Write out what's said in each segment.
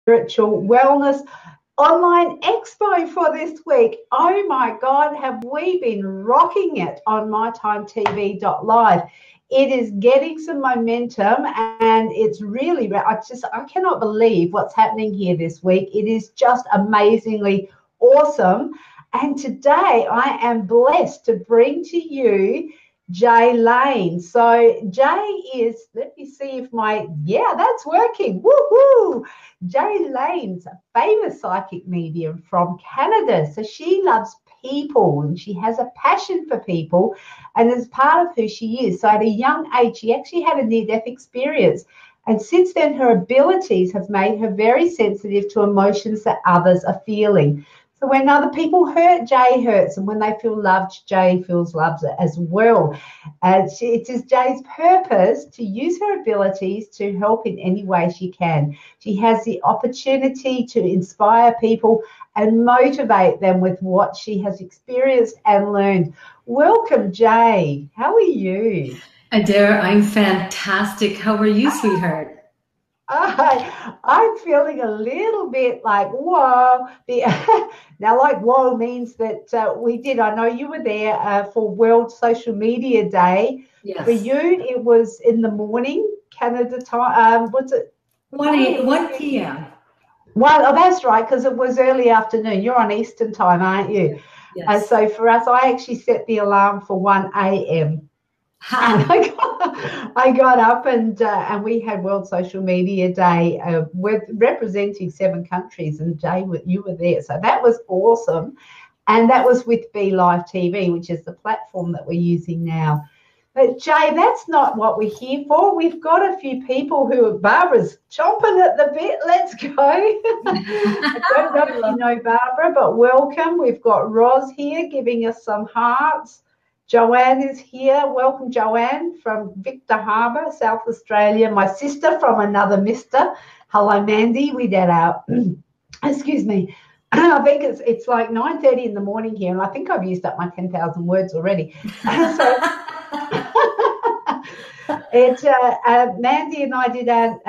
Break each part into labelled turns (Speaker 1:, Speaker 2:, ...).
Speaker 1: Spiritual Wellness Online Expo for this week. Oh my God, have we been rocking it on MyTimetv.Live. It is getting some momentum, and it's really, I cannot believe what's happening here this week. It is just amazingly awesome. And today I am blessed to bring to you Jay Lane. So Jay is, let me see if that's working. Woohoo! Jay Lane's a famous psychic medium from Canada. So she loves people and she has a passion for people, and it's part of who she is. So at a young age, she actually had a near-death experience. And since then, her abilities have made her very sensitive to emotions that others are feeling. So when other people hurt, Jay hurts. And when they feel loved, Jay feels loved as well. It is Jay's purpose to use her abilities to help in any way she can. She has the opportunity to inspire people and motivate them with what she has experienced and learned. Welcome, Jay. How are you?
Speaker 2: Adaire, I'm fantastic. How are you, sweetheart?
Speaker 1: I'm feeling a little bit like, whoa. Now, like, whoa means that we did. I know you were there for World Social Media Day.
Speaker 2: Yes.
Speaker 1: For you, it was in the morning, Canada time. What's it?
Speaker 2: 1 p.m.
Speaker 1: Well, oh, that's right, because it was early afternoon. You're on Eastern time, aren't you?
Speaker 2: Yes.
Speaker 1: So for us, I actually set the alarm for 1 a.m. And I got up and we had World Social Media Day with representing 7 countries, and Jay, you were there. So that was awesome. And that was with BeLive TV, which is the platform that we're using now. But Jay, that's not what we're here for. We've got a few people Barbara's chomping at the bit. Let's go. I don't know if you know Barbara, but welcome. We've got Roz here giving us some hearts. Joanne is here. Welcome, Joanne, from Victor Harbour, South Australia. My sister from another mister. Hello, Mandy. We did our, excuse me. I think it's like 9:30 in the morning here, and I think I've used up my 10,000 words already. So Mandy and I did our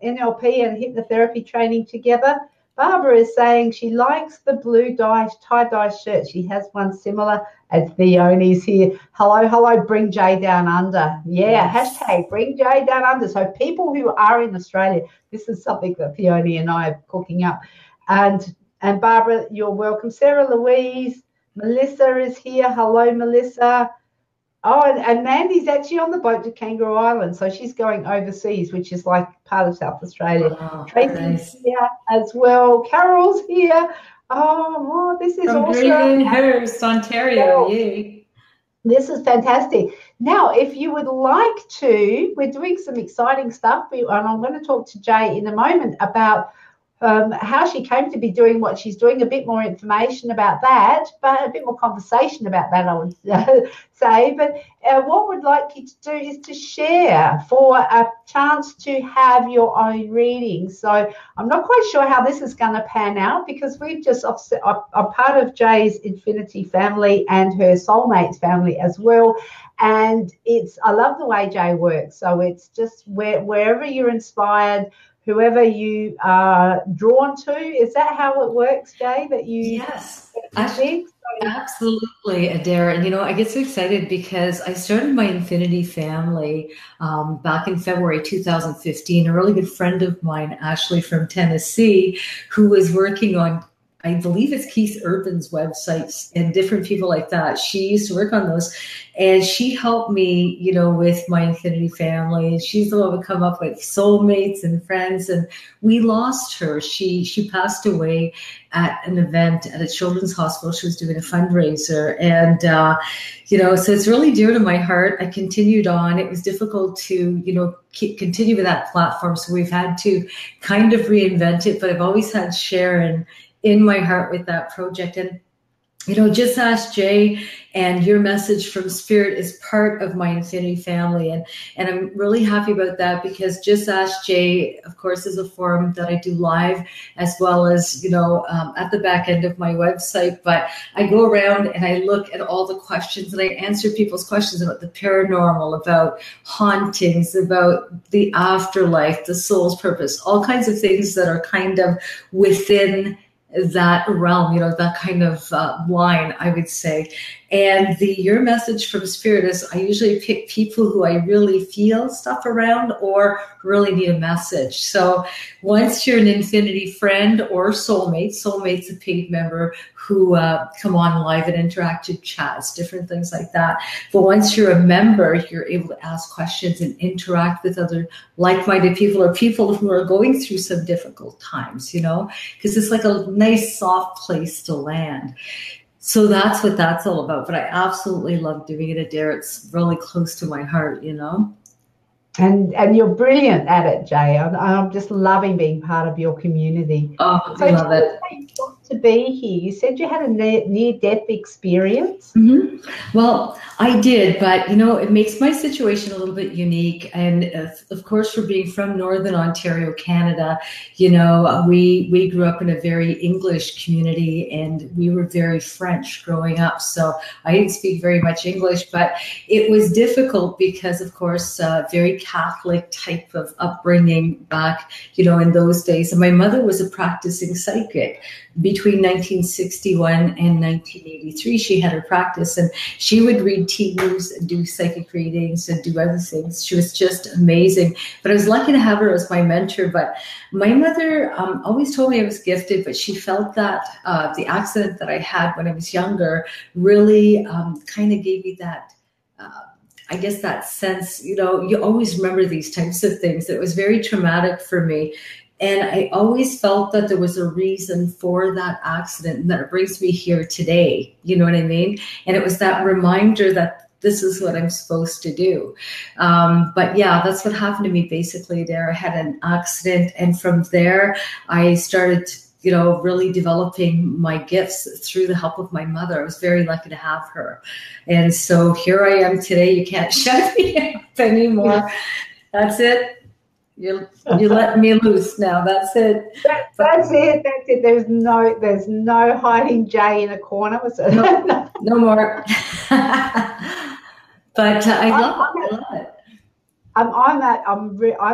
Speaker 1: NLP and hypnotherapy training together. Barbara is saying she likes the blue tie-dye shirt. She has one similar, and Theoni's here. Hello, bring Jay down under. Yeah, yes. Hashtag bring Jay down under. So people who are in Australia, this is something that Theoni and I are cooking up. And Barbara, you're welcome. Sarah Louise, Melissa is here. Hello, Melissa. Oh, and Mandy's actually on the boat to Kangaroo Island, so she's going overseas, which is like part of South Australia.
Speaker 2: Wow,
Speaker 1: Tracy's
Speaker 2: nice.
Speaker 1: Here as well. Carol's here. Oh, this is
Speaker 2: from
Speaker 1: awesome.
Speaker 2: Greenhurst, Ontario. Yay.
Speaker 1: This is fantastic. Now, if you would like to, we're doing some exciting stuff, and I'm going to talk to Jay in a moment about how she came to be doing what she's doing, a bit more information about that, but a bit more conversation about that, I would say. But what we'd like you to do is to share for a chance to have your own reading. So I'm not quite sure how this is going to pan out, because we've just I'm part of Jay's Infinity family and her Soulmates family as well. And I love the way Jay works. So it's just wherever you're inspired, whoever you are drawn to. Is that how it works, Jay, that you...
Speaker 2: Yes, absolutely, Adaire. And, I get so excited because I started my Infinity family back in February 2015. A really good friend of mine, Ashley from Tennessee, who was working on, I believe it's Keith Urban's websites and different people like that. She used to work on those, and she helped me, with my Infinity family. And she's the one who come up with soulmates and friends. And we lost her. She passed away at an event at a children's hospital. She was doing a fundraiser, and so it's really dear to my heart. I continued on. It was difficult to continue with that platform, so we've had to kind of reinvent it. But I've always had Sharon in my heart with that project. And Just Ask Jay and Your Message from Spirit is part of my Infinity family. And I'm really happy about that, because Just Ask Jay, of course, is a forum that I do live, as well as, at the back end of my website. But I go around and I look at all the questions, and I answer people's questions about the paranormal, about hauntings, about the afterlife, the soul's purpose, all kinds of things that are kind of within that realm, that kind of line, I would say. And the Your Message from Spirit is, I usually pick people who I really feel stuff around or really need a message. So once you're an Infinity friend or soulmate's a paid member who come on live and interactive chats, different things like that. But once you're a member, you're able to ask questions and interact with other like-minded people, or people who are going through some difficult times, because it's like a nice, soft place to land. So that's what that's all about. But I absolutely love doing it, Adaire. It's really close to my heart,
Speaker 1: And you're brilliant at it, Jay. I'm just loving being part of your community.
Speaker 2: Oh, I love it.
Speaker 1: You got to be here. You said you had a near-death experience.
Speaker 2: Mm-hmm. Well, I did, but it makes my situation a little bit unique. And of course, for being from Northern Ontario, Canada, we grew up in a very English community, and we were very French growing up. So I didn't speak very much English, but it was difficult because, of course, very Catholic type of upbringing back, in those days. And my mother was a practicing psychic. Between 1961 and 1983, she had her practice, and she would read tea leaves and do psychic readings and do other things. She was just amazing. But I was lucky to have her as my mentor. But my mother always told me I was gifted, but she felt that the accident that I had when I was younger really kind of gave me that I guess that sense, you always remember these types of things. It was very traumatic for me. And I always felt that there was a reason for that accident, and that it brings me here today. You know what I mean? And it was that reminder that this is what I'm supposed to do. But yeah, that's what happened to me basically there. I had an accident, and from there I started really developing my gifts through the help of my mother. I was very lucky to have her. And so here I am today. You can't shut me up anymore. That's it. You let me loose now. That's it.
Speaker 1: That's it. There's no hiding Jay in a corner.
Speaker 2: No more. But I love it.
Speaker 1: I'm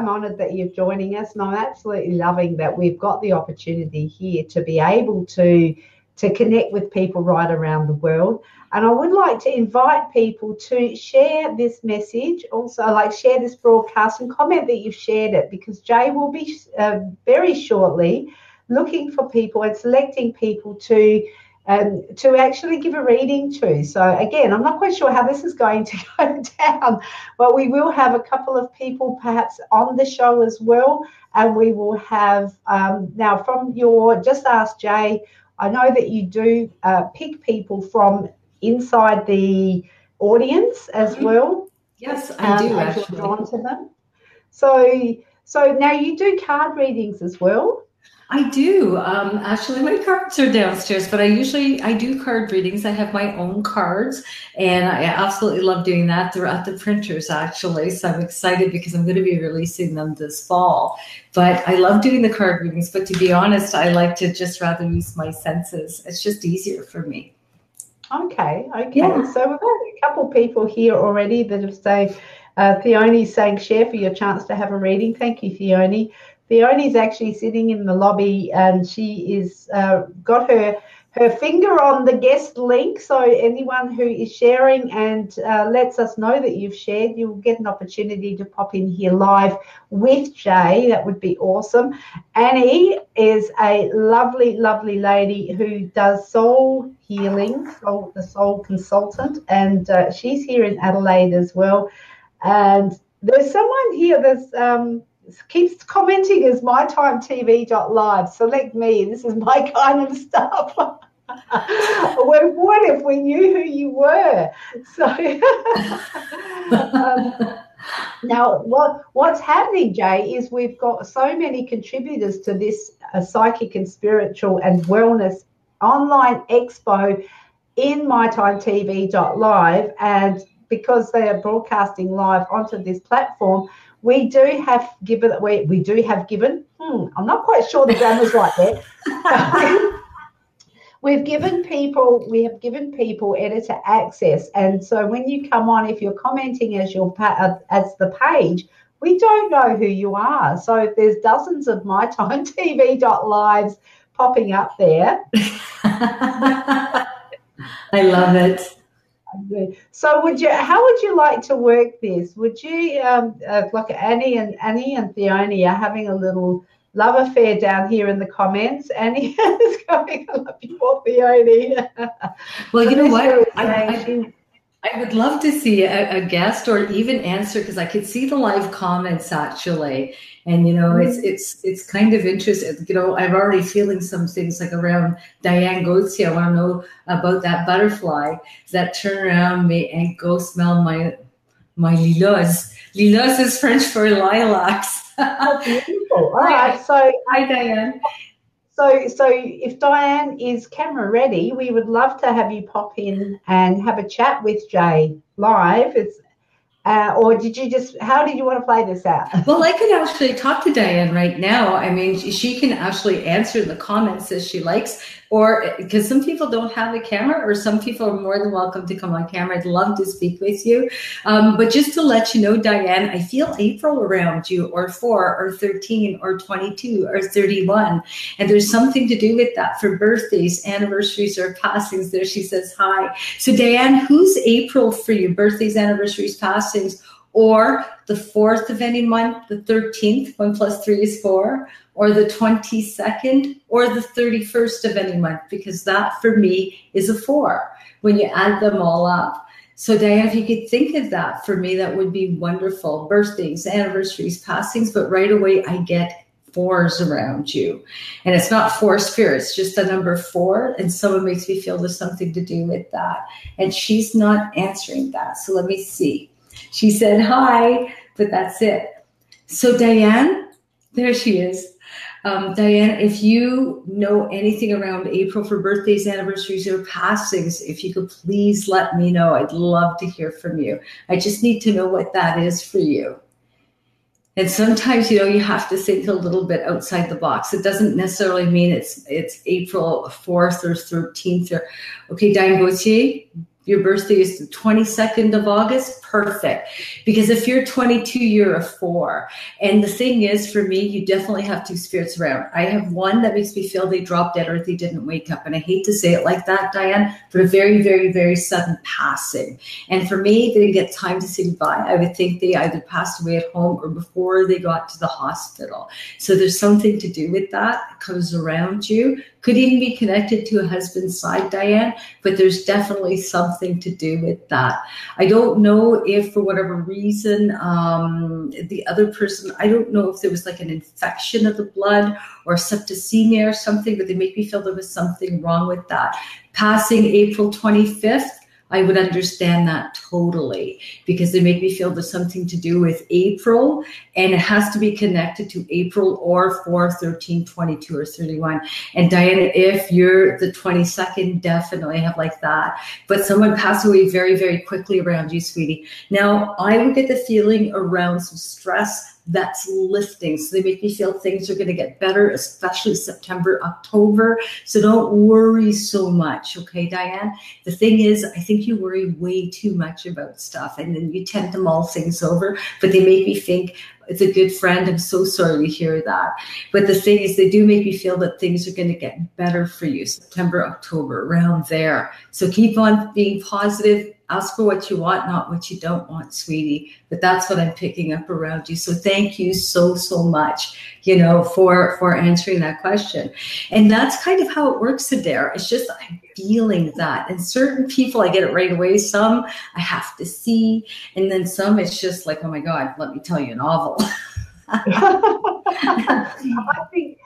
Speaker 1: honoured that you're joining us, and I'm absolutely loving that we've got the opportunity here to be able to connect with people right around the world. And I would like to invite people to share this message, also share this broadcast and comment that you've shared it, because Jay will be very shortly looking for people and selecting people to actually give a reading to. So again, I'm not quite sure how this is going to go down, but we will have a couple of people perhaps on the show as well. And we will have, now from your Just Ask Jay, I know that you do pick people from inside the audience as well.
Speaker 2: Yes, I do actually.
Speaker 1: You're drawn to them. So now you do card readings as well?
Speaker 2: I do. Actually, my cards are downstairs, but I do card readings. I have my own cards, and I absolutely love doing that. They're at the printers, actually, so I'm excited because I'm going to be releasing them this fall. But I love doing the card readings, but to be honest, I like to just rather use my senses. It's just easier for me.
Speaker 1: Okay.
Speaker 2: Yeah.
Speaker 1: So we've got a couple people here already that have said, Theoni's saying, share for your chance to have a reading. Thank you, Theoni. Theoni's actually sitting in the lobby, and she is got her finger on the guest link. So anyone who is sharing and lets us know that you've shared, you'll get an opportunity to pop in here live with Jay. That would be awesome. Annie is a lovely, lovely lady who does soul healing, the soul consultant, and she's here in Adelaide as well. And there's someone here that's keeps commenting as MyTimetv.Live. Select me. This is my kind of stuff. We would if we knew who you were. So now what's happening, Jay, is we've got so many contributors to this psychic and spiritual and wellness online expo in MyTimetv.Live, and because they are broadcasting live onto this platform, we do have given. I'm not quite sure the grammar's right there. We have given people editor access, and so when you come on, if you're commenting as the page, we don't know who you are. So there's dozens of MyTimetv.Lives popping up there.
Speaker 2: I love it.
Speaker 1: So how would you like to work this? Would you like Annie and Theone are having a little love affair down here in the comments. Annie is going, I love you more, Theone.
Speaker 2: Well, you know what? I would love to see a guest or even answer, because I could see the live comments actually. And, you know, it's kind of interesting. You know, I'm already feeling some things like around Diane Gauthier. I want to know about that butterfly that turn around me and go smell my lilas. Lilas is French for lilacs.
Speaker 1: Oh, beautiful. All right. So,
Speaker 2: hi, Diane.
Speaker 1: So if Diane is camera ready, we would love to have you pop in and have a chat with Jay live. Or how did you want to play this out?
Speaker 2: Well, I could actually talk to Diane right now. I mean, she can actually answer the comments as she likes, or because some people don't have a camera, or some people are more than welcome to come on camera. I'd love to speak with you. But just to let you know, Diane, I feel April around you, or 4 or 13 or 22 or 31. And there's something to do with that for birthdays, anniversaries, or passings. There she says hi. So Diane, who's April for you? Birthdays, anniversaries, passings, or the 4th of any month, the 13th, 1 + 3 is 4, or the 22nd, or the 31st of any month, because that for me is a 4 when you add them all up. So Diane, if you could think of that for me, that would be wonderful. Birthdays, anniversaries, passings, but right away I get 4s around you. And it's not 4 spirits, just the number 4. And someone makes me feel there's something to do with that. And she's not answering that. So let me see. She said hi, but that's it. So Diane, there she is. Diane, if you know anything around April for birthdays, anniversaries, or passings, if you could please let me know. I'd love to hear from you. I just need to know what that is for you. And sometimes, you know, you have to think a little bit outside the box. It doesn't necessarily mean it's April 4th or 13th. Okay, Diane Gauthier, your birthday is the 22nd of August. Perfect. Because if you're 22, you're a 4. And the thing is, for me, you definitely have 2 spirits around. I have one that makes me feel they dropped dead or they didn't wake up. And I hate to say it like that, Diane, but a very, very, very sudden passing. And for me, they didn't get time to say goodbye. I would think they either passed away at home or before they got to the hospital. So there's something to do with that. It comes around you. Could even be connected to a husband's side, Diane, but there's definitely something to do with that. I don't know if for whatever reason, the other person, I don't know if there was like an infection of the blood or septicemia or something, but they make me feel there was something wrong with that. Passing April 25th, I would understand that totally, because they make me feel there's something to do with April, and it has to be connected to April or 4, 13, 22, or 31. And Diana, if you're the 22nd, definitely have like that. But someone passed away very, very quickly around you, sweetie. Now, I would get the feeling around some stress that's lifting. So they make me feel things are going to get better, especially September, October. So don't worry so much. Okay, Diane? The thing is, I think you worry way too much about stuff, and then you tend to mull things over, but they make me think it's a good friend. I'm so sorry to hear that. But the thing is, they do make me feel that things are going to get better for you, September, October, around there. So keep on being positive. Ask for what you want, not what you don't want, sweetie. But that's what I'm picking up around you. So thank you so, so much, you know, for answering that question. And that's kind of how it works, Adaire. It's just I'm feeling that. And certain people, I get it right away. Some I have to see. And then some, it's just like, oh my God, let me tell you a novel.
Speaker 1: I think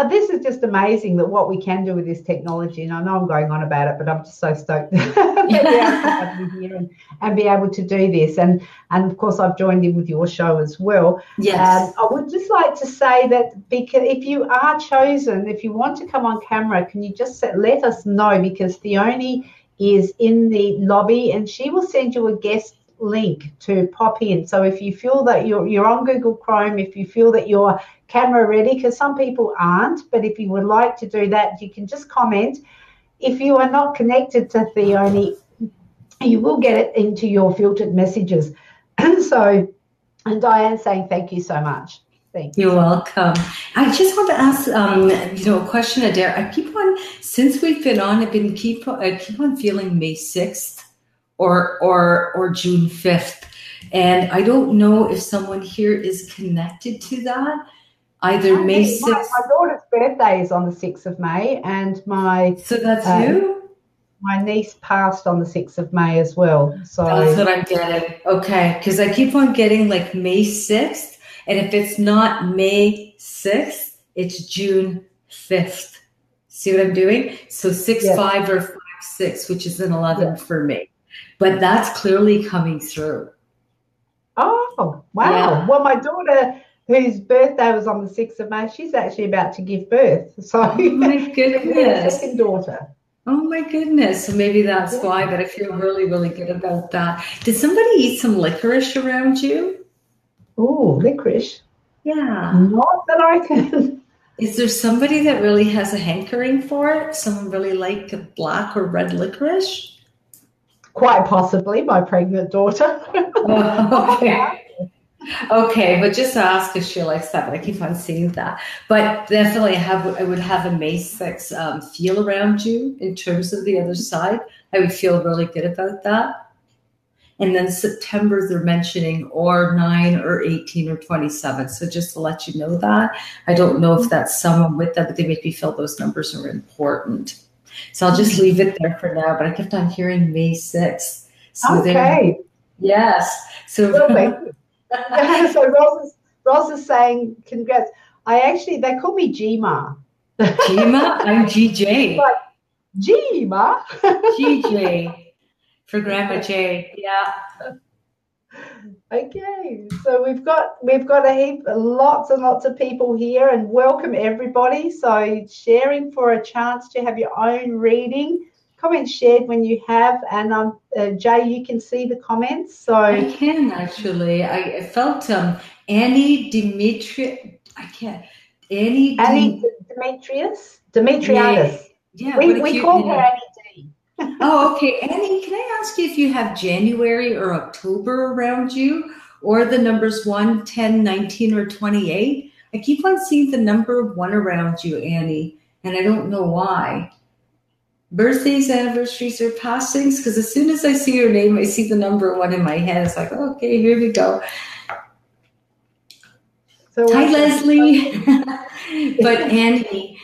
Speaker 1: This is just amazing that what we can do with this technology. And I know I'm going on about it, but I'm just so stoked to be able to have you here and be able to do this. And of course, I've joined in with your show as well.
Speaker 2: Yes.
Speaker 1: I would just like to say that because if you are chosen, if you want to come on camera, can you just let us know, because Theone is in the lobby and she will send you a guest link to pop in. So if you feel that you're on Google Chrome, if you feel that you're camera ready, because some people aren't, but if you would like to do that, you can just comment. If you are not connected to Theone, you will get it into your filtered messages. So, and Diane's saying thank you so much. Thank you.
Speaker 2: You're welcome. I just want to ask, a question, Adaire. I keep on, since we've been on, I keep on feeling May 6th or June 5th, and I don't know if someone here is connected to that. Either May 6th.
Speaker 1: My daughter's birthday is on the 6th of May, and
Speaker 2: so that's you?
Speaker 1: My niece passed on the 6th of May as well. So
Speaker 2: that's what I'm getting. Okay, because I keep on getting like May 6th, and if it's not May 6th, it's June 5th. See what I'm doing? So 6-5 or 5-6, which is an 11 for me. But that's clearly coming through.
Speaker 1: Oh, wow. Yeah. Well, my daughter, whose birthday was on the 6th of May, she's actually about to give birth. So,
Speaker 2: oh my goodness.
Speaker 1: Second daughter.
Speaker 2: Oh my goodness. So maybe that's why, but I feel really, really good about that. Did somebody eat some licorice around you?
Speaker 1: Oh, licorice?
Speaker 2: Yeah.
Speaker 1: Not that I can.
Speaker 2: Is there somebody that really has a hankering for it? Someone really like a black or red licorice?
Speaker 1: Quite possibly my pregnant daughter.
Speaker 2: Oh, okay. Okay, but just ask if she likes that, but I keep on seeing that. But definitely I would have a May 6th feel around you in terms of the other side. I would feel really good about that. And then September, they're mentioning or 9 or 18 or 27. So just to let you know that. I don't know if that's someone with that, but they make me feel those numbers are important. So I'll just leave it there for now, but I kept on hearing May 6th. So
Speaker 1: okay.
Speaker 2: Yes. So,
Speaker 1: so Roz is saying, congrats. They call me Gma.
Speaker 2: Gma? I'm GJ.
Speaker 1: Like, Gma?
Speaker 2: GJ. For Grandma J. Yeah.
Speaker 1: Okay, so we've got lots and lots of people here, and welcome everybody. So sharing for a chance to have your own reading. Comments shared when you have, and Jay, you can see the comments. So
Speaker 2: I can actually. I felt Annie Demetrius. I can't. Annie
Speaker 1: Demetrius.
Speaker 2: Yeah.
Speaker 1: We call her Annie D.
Speaker 2: Oh, okay. Annie, can I ask you if you have January or October around you, or the numbers 1, 10, 19, or 28? I keep on seeing the number 1 around you, Annie, and I don't know why. Birthdays, anniversaries, or passings? Because as soon as I see your name, I see the number 1 in my head. It's like, okay, here we go. So hi, Leslie. But Annie,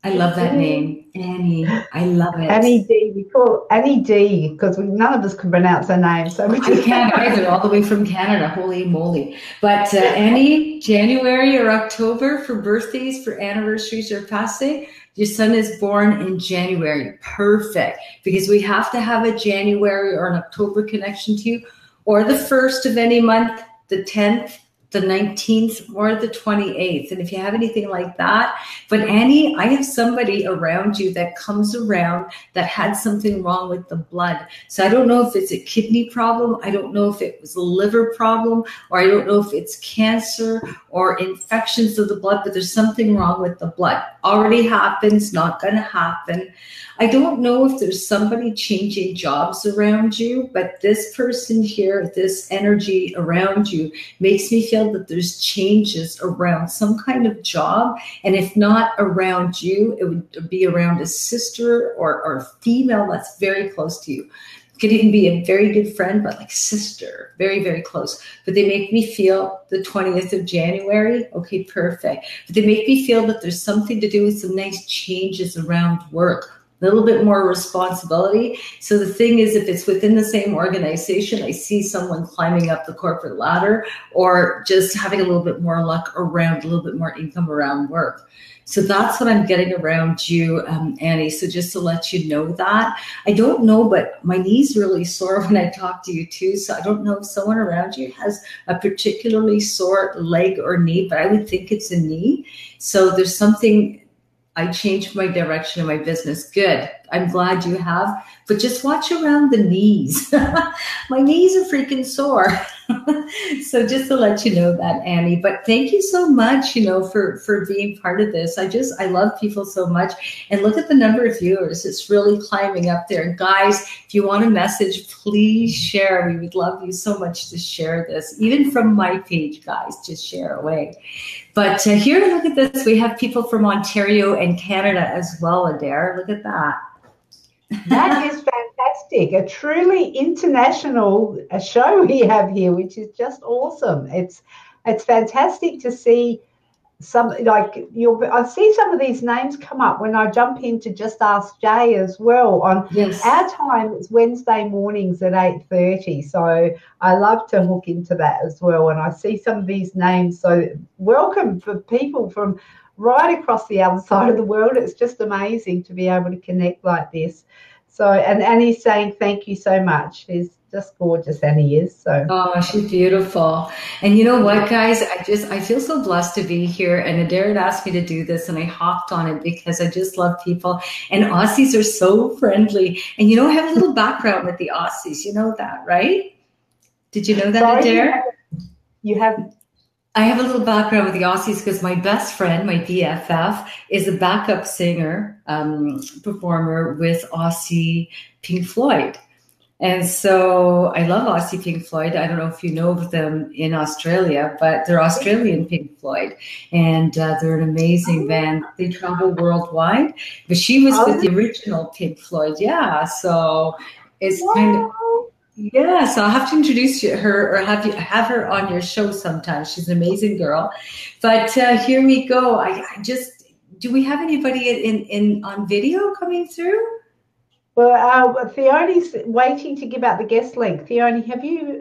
Speaker 2: I love that name. Annie, I love it.
Speaker 1: Annie D. We call Annie D because none of us can pronounce her name. So
Speaker 2: I can't either, all the way from Canada. Holy moly. But Annie, January or October for birthdays, for anniversaries, or passing? Your son is born in January. Perfect. Because we have to have a January or an October connection to you, or the 1st of any month, the 10th, the 19th, or the 28th. And if you have anything like that, but Annie, I have somebody around you that comes around that had something wrong with the blood. So I don't know if it's a kidney problem. I don't know if it was a liver problem, or I don't know if it's cancer or infections of the blood, but there's something wrong with the blood. Already happens, not going to happen. I don't know if there's somebody changing jobs around you, but this person here, this energy around you makes me feel that there's changes around some kind of job. And if not around you, it would be around a sister or a female that's very close to you. It could even be a very good friend, but like sister, very, very close. But they make me feel the 20th of January. Okay, perfect. But they make me feel that there's something to do with some nice changes around work a little bit more responsibility. So the thing is, if it's within the same organization, I see someone climbing up the corporate ladder or just having a little bit more luck around, a little bit more income around work. So that's what I'm getting around you, Annie. So just to let you know that. I don't know, but my knee's really sore when I talk to you too. So I don't know if someone around you has a particularly sore leg or knee, but I would think it's a knee. So there's something. I changed my direction of my business. Good. I'm glad you have. But just watch around the knees. My knees are freaking sore. So just to let you know that, Annie. But thank you so much, for being part of this. I love people so much. And look at the number of viewers. It's really climbing up there. Guys, if you want a message, please share. We would love you so much to share this. Even from my page, guys, just share away. But here, look at this. We have people from Ontario and Canada as well, Adaire. Look at that.
Speaker 1: That is fantastic. A truly international show we have here, which is just awesome. It's fantastic to see I see some of these names come up when I jump into Just Ask Jay as well. On our time, it's Wednesday mornings at 8:30. So I love to hook into that as well. And I see some of these names. So welcome for people from right across the other side of the world. It's just amazing to be able to connect like this. So, and Annie's saying thank you so much. She's just gorgeous, Annie is. So.
Speaker 2: Oh, she's beautiful. And you know what, guys? I feel so blessed to be here. And Adaire asked me to do this, and I hopped on it because I just love people. And Aussies are so friendly. And I have a little background with the Aussies. You know that, right? Did you know that, Adaire?
Speaker 1: You have.
Speaker 2: I have a little background with the Aussies because my best friend, my BFF, is a backup singer, performer with Aussie Pink Floyd. And so I love Aussie Pink Floyd. I don't know if you know of them in Australia, but they're Australian Pink Floyd. And they're an amazing band. They travel worldwide. But she was with the original Pink Floyd. Yeah. So it's kind of... Yeah, so I'll have to introduce her or have her on your show sometime. She's an amazing girl. But here we go. Do we have anybody in on video coming through?
Speaker 1: Well, Theoni's waiting to give out the guest link. Theoni, have you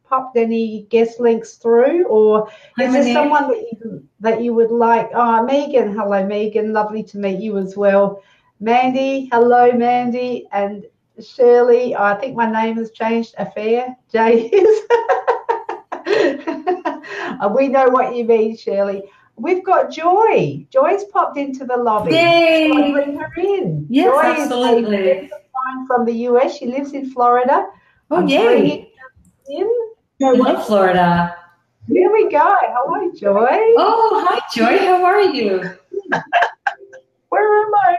Speaker 1: popped any guest links through, or is there someone that you would like? Oh, Megan, hello, Megan. Lovely to meet you as well. Mandy, hello, Mandy, and Shirley, I think my name has changed. Affair, Jay is. We know what you mean, Shirley. We've got Joy. Joy's popped into the lobby.
Speaker 2: Yay!
Speaker 1: Shall I bring her in?
Speaker 2: Yes,
Speaker 1: Joy
Speaker 2: absolutely.
Speaker 1: is from the US. She lives in Florida.
Speaker 2: Oh, yay! I love Florida.
Speaker 1: Here we go. Hello, Joy.
Speaker 2: Oh, hi, Joy. How are you?
Speaker 1: Where am I?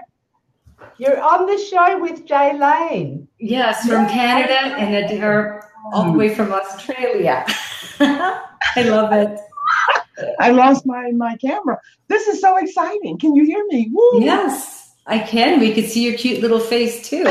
Speaker 1: You're on the show with Jay Lane.
Speaker 2: Yes, from Canada, and Adaire all the way from Australia. I love it.
Speaker 3: I lost my camera. This is so exciting. Can you hear me? Woo.
Speaker 2: Yes, I can. We can see your cute little face too.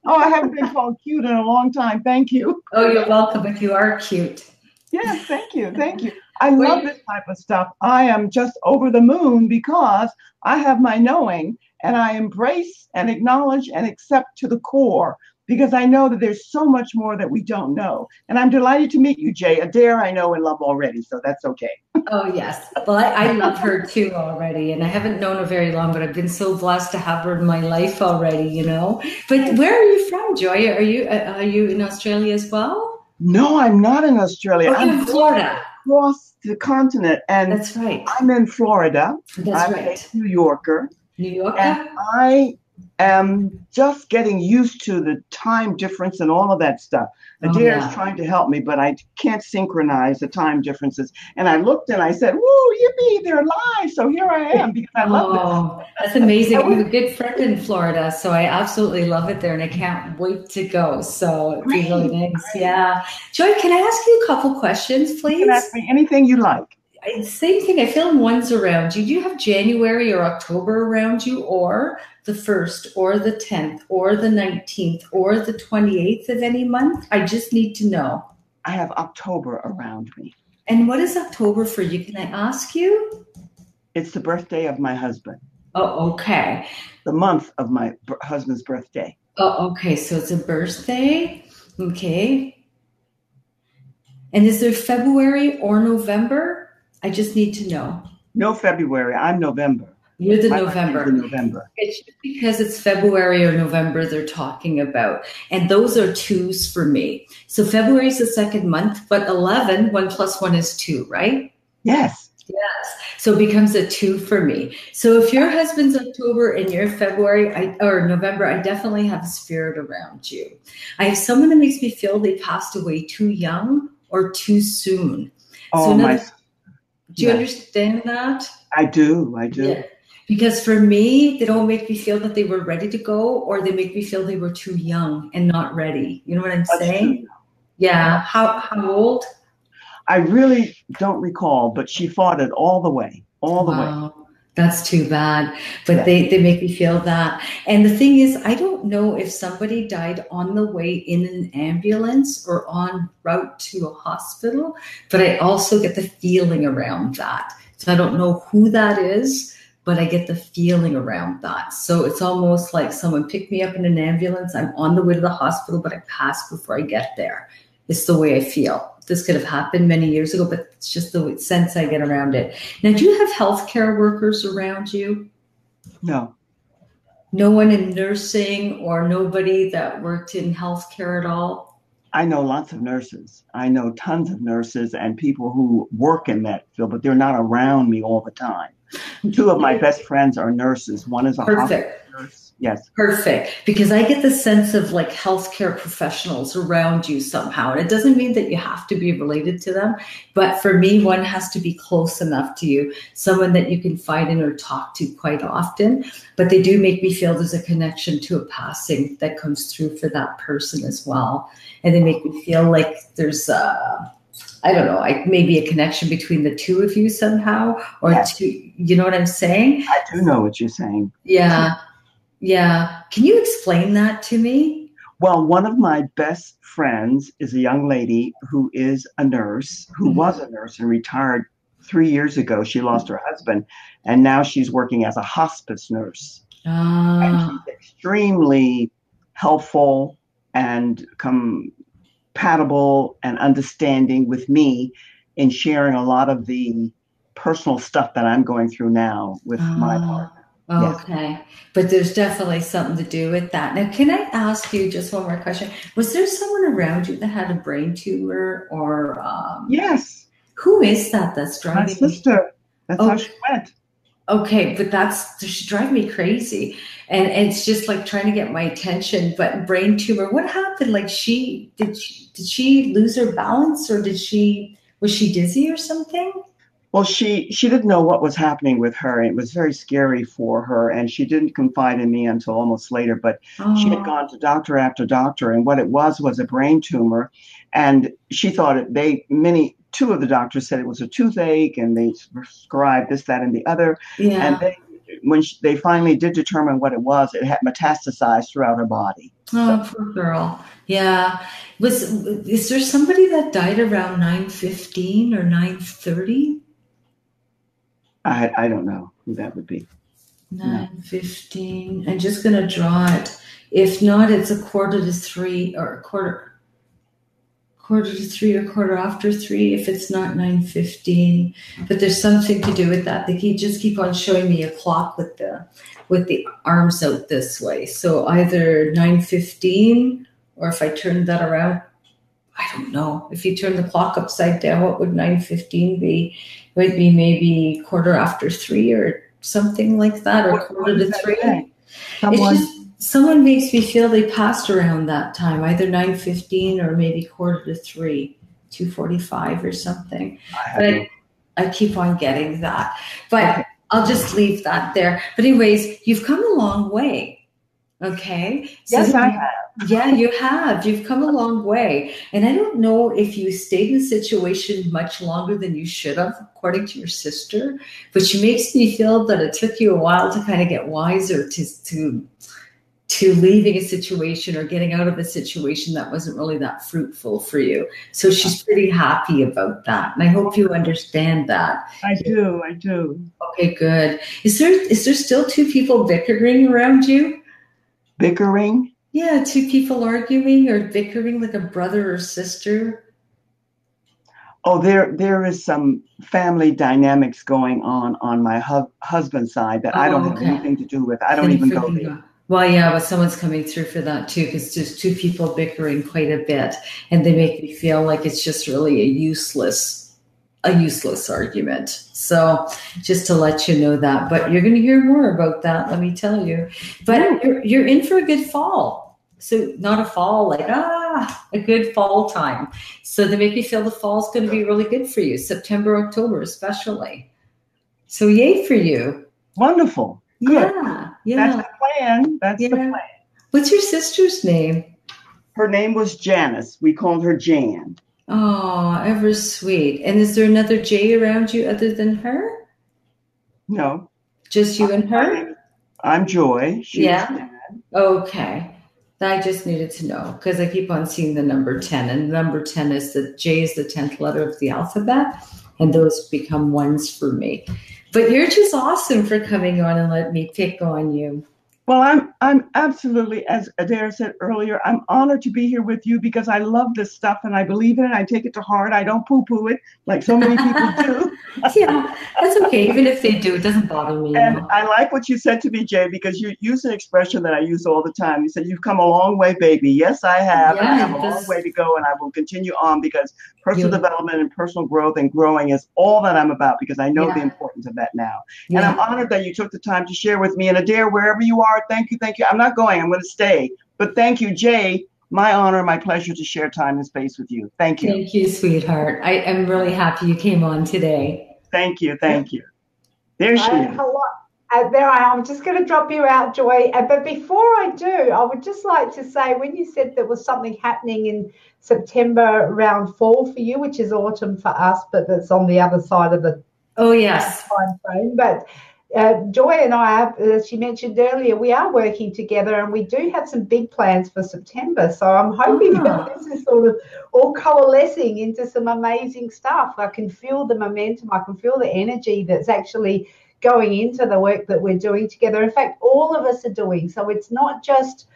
Speaker 3: Oh, I haven't been called cute in a long time. Thank you.
Speaker 2: Oh, you're welcome, but you are cute.
Speaker 3: Yes, thank you. Thank you. I love this type of stuff. I am just over the moon because I have my knowing, and I embrace and acknowledge and accept to the core, because I know that there's so much more that we don't know. And I'm delighted to meet you, Jay. Adaire, I know and love already, so that's okay.
Speaker 2: Oh, yes. Well, I love her too already. And I haven't known her very long, but I've been so blessed to have her in my life already, But where are you from, Joy? Are you in Australia as well?
Speaker 3: No, I'm not in Australia.
Speaker 2: I'm in Florida.
Speaker 3: Across the continent. And
Speaker 2: that's right.
Speaker 3: I'm in Florida.
Speaker 2: That's
Speaker 3: I'm
Speaker 2: right.
Speaker 3: a New Yorker.
Speaker 2: New Yorker?
Speaker 3: And I am just getting used to the time difference and all of that stuff. Adaire is trying to help me, but I can't synchronize the time differences. And I looked and I said, woo, yippee, they're live. So here I am because I love this.
Speaker 2: That's amazing. I have a good friend in Florida, so I absolutely love it there, and I can't wait to go. So it'd be really nice. Yeah. Joy, can I ask you a couple questions, please?
Speaker 3: You can ask me anything you like.
Speaker 2: Same thing. I feel one's around you. Do you have January or October around you, or the 1st or the 10th or the 19th or the 28th of any month? I just need to know.
Speaker 3: I have October around me.
Speaker 2: And what is October for you? Can I ask you?
Speaker 3: It's the birthday of my husband.
Speaker 2: Oh, okay.
Speaker 3: The month of my husband's birthday.
Speaker 2: Oh, okay. So it's a birthday. Okay. And is there February or November? I just need to know.
Speaker 3: No February. I'm November.
Speaker 2: You're the
Speaker 3: My birthday's in
Speaker 2: November.
Speaker 3: November.
Speaker 2: It's just because it's February or November they're talking about. And those are twos for me. So February is the second month, but 11, 1 plus 1 is 2, right?
Speaker 3: Yes.
Speaker 2: Yes. So it becomes a 2 for me. So if your husband's October and you're February or November, I definitely have a spirit around you. I have someone that makes me feel they passed away too young or too soon.
Speaker 3: Oh,
Speaker 2: Do you understand that?
Speaker 3: I do.
Speaker 2: Yeah. Because for me, they don't make me feel that they were ready to go, or they make me feel they were too young and not ready. You know what I'm saying? Yeah. How old?
Speaker 3: I really don't recall, but she fought it all the way, all the way.
Speaker 2: That's too bad. But they make me feel that. And the thing is, I don't know if somebody died on the way in an ambulance or en route to a hospital, but I also get the feeling around that. So I don't know who that is, but I get the feeling around that. So it's almost like someone picked me up in an ambulance. I'm on the way to the hospital, but I pass before I get there. It's the way I feel. This could have happened many years ago, but it's just the sense I get around it. Now, do you have healthcare workers around you?
Speaker 3: No.
Speaker 2: No one in nursing or nobody that worked in healthcare at all?
Speaker 3: I know lots of nurses. I know tons of nurses and people who work in that field, but they're not around me all the time. 2 of my best friends are nurses. One is a hospital nurse. Yes.
Speaker 2: Perfect. Because I get the sense of like healthcare professionals around you somehow. And it doesn't mean that you have to be related to them. But for me, one has to be close enough to you, someone that you can find in or talk to quite often. But they do make me feel there's a connection to a passing that comes through for that person as well. And they make me feel like there's I don't know, maybe a connection between the 2 of you somehow, or two, you know what I'm saying?
Speaker 3: I do know what you're saying.
Speaker 2: Yeah. Yeah. Can you explain that to me?
Speaker 3: Well, one of my best friends is a young lady who is a nurse, who was a nurse and retired 3 years ago. She lost her husband, and now she's working as a hospice nurse. And she's extremely helpful and compatible and understanding with me in sharing a lot of the personal stuff that I'm going through now with my partner.
Speaker 2: Okay. Yes. But there's definitely something to do with that. Now, can I ask you just one more question? Was there someone around you that had a brain tumor or?
Speaker 3: Yes.
Speaker 2: Who is that that's driving
Speaker 3: my sister. That's how she went.
Speaker 2: Okay, but she's driving me crazy. And it's just like trying to get my attention. But brain tumor, what happened? Like did she lose her balance, or was she dizzy or something?
Speaker 3: Well, she didn't know what was happening with her. It was very scary for her, and she didn't confide in me until almost later. But she had gone to doctor after doctor, and what it was a brain tumor. And she thought 2 of the doctors said it was a toothache, and they prescribed this, that, and the other.
Speaker 2: Yeah.
Speaker 3: And when they finally did determine what it was, it had metastasized throughout her body.
Speaker 2: Oh, poor girl. Yeah. Is there somebody that died around 9:15 or 9:30?
Speaker 3: I don't know who that would be.
Speaker 2: 9:15. I'm just going to draw it. If not, it's 2:45 or quarter to 3 or quarter after 3 if it's not 9:15. But there's something to do with that. They just keep on showing me a clock with the arms out this way. So either 9:15, or if I turn that around, I don't know. If you turn the clock upside down, what would 9:15 be? It would be maybe quarter after 3 or something like that, or quarter to 3. Someone makes me feel they passed around that time, either 9:15 or maybe quarter to 3, 2:45 or something. But I keep on getting that. But I'll just leave that there. But anyways, you've come a long way. Okay.
Speaker 3: Yes, I have.
Speaker 2: Yeah, you have. You've come a long way. And I don't know if you stayed in the situation much longer than you should have, according to your sister, but she makes me feel that it took you a while to kind of get wiser to to leaving a situation or getting out of a situation that wasn't really that fruitful for you. So she's pretty happy about that. And I hope you understand that.
Speaker 3: I do.
Speaker 2: Okay, good. Is there still two people bickering around you?
Speaker 3: Bickering?
Speaker 2: Yeah, two people arguing or bickering like a brother or sister.
Speaker 3: Oh, there is some family dynamics going on my husband's side that I don't have anything to do with. I don't even go there.
Speaker 2: Well, yeah, but someone's coming through for that too, because there's two people bickering quite a bit, and they make me feel like it's just really a useless argument. So just to let you know that, but you're going to hear more about that, let me tell you. But you're in for a good fall. So not a fall, like, a good fall time. So they make me feel the fall's going to be really good for you, September, October, especially. So yay for you.
Speaker 3: Wonderful. Good.
Speaker 2: Yeah.
Speaker 3: That's the plan. That's the plan.
Speaker 2: What's your sister's name?
Speaker 3: Her name was Janice. We called her Jan.
Speaker 2: Oh, ever sweet. And is there another J around you other than her?
Speaker 3: No.
Speaker 2: Just you and her?
Speaker 3: I'm Joy. She's Jan.
Speaker 2: Okay. I just needed to know because I keep on seeing the number 10, and number 10 is the J is the 10th letter of the alphabet, and those become ones for me. But you're just awesome for coming on and let me pick on you.
Speaker 3: Well, I'm absolutely, as Adaire said earlier, I'm honored to be here with you because I love this stuff and I believe in it. I take it to heart. I don't poo-poo it like so many people do.
Speaker 2: Yeah, that's okay. Even if they do, it doesn't bother me.
Speaker 3: And I like what you said to me, Jay, because you use an expression that I use all the time. You said, "You've come a long way, baby." Yes, I have.
Speaker 2: Yeah,
Speaker 3: I have a long way to go, and I will continue on because personal development and personal growth and growing is all that I'm about because I know the importance of that now. And I'm honored that you took the time to share with me. And Adaire, wherever you are, thank you. I'm not going. I'm going to stay. But thank you, Jay. My honor, my pleasure to share time and space with you. Thank you.
Speaker 2: Thank you, sweetheart. I am really happy you came on today.
Speaker 3: Thank you. Thank you. There she is.
Speaker 1: Hello. There I am. I'm just going to drop you out, Joy. But before I do, I would just like to say, when you said there was something happening in September around fall for you, which is autumn for us, but that's on the other side of the time frame. But Joy and I, as she mentioned earlier, we are working together and we do have some big plans for September. So I'm hoping that this is sort of all coalescing into some amazing stuff. I can feel the momentum. I can feel the energy that's actually going into the work that we're doing together. In fact, all of us are doing. So it's not just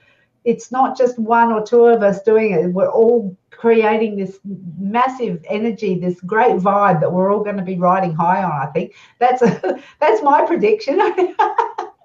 Speaker 1: one or two of us doing it. We're all creating this massive energy, this great vibe that we're all going to be riding high on. I think that's my prediction.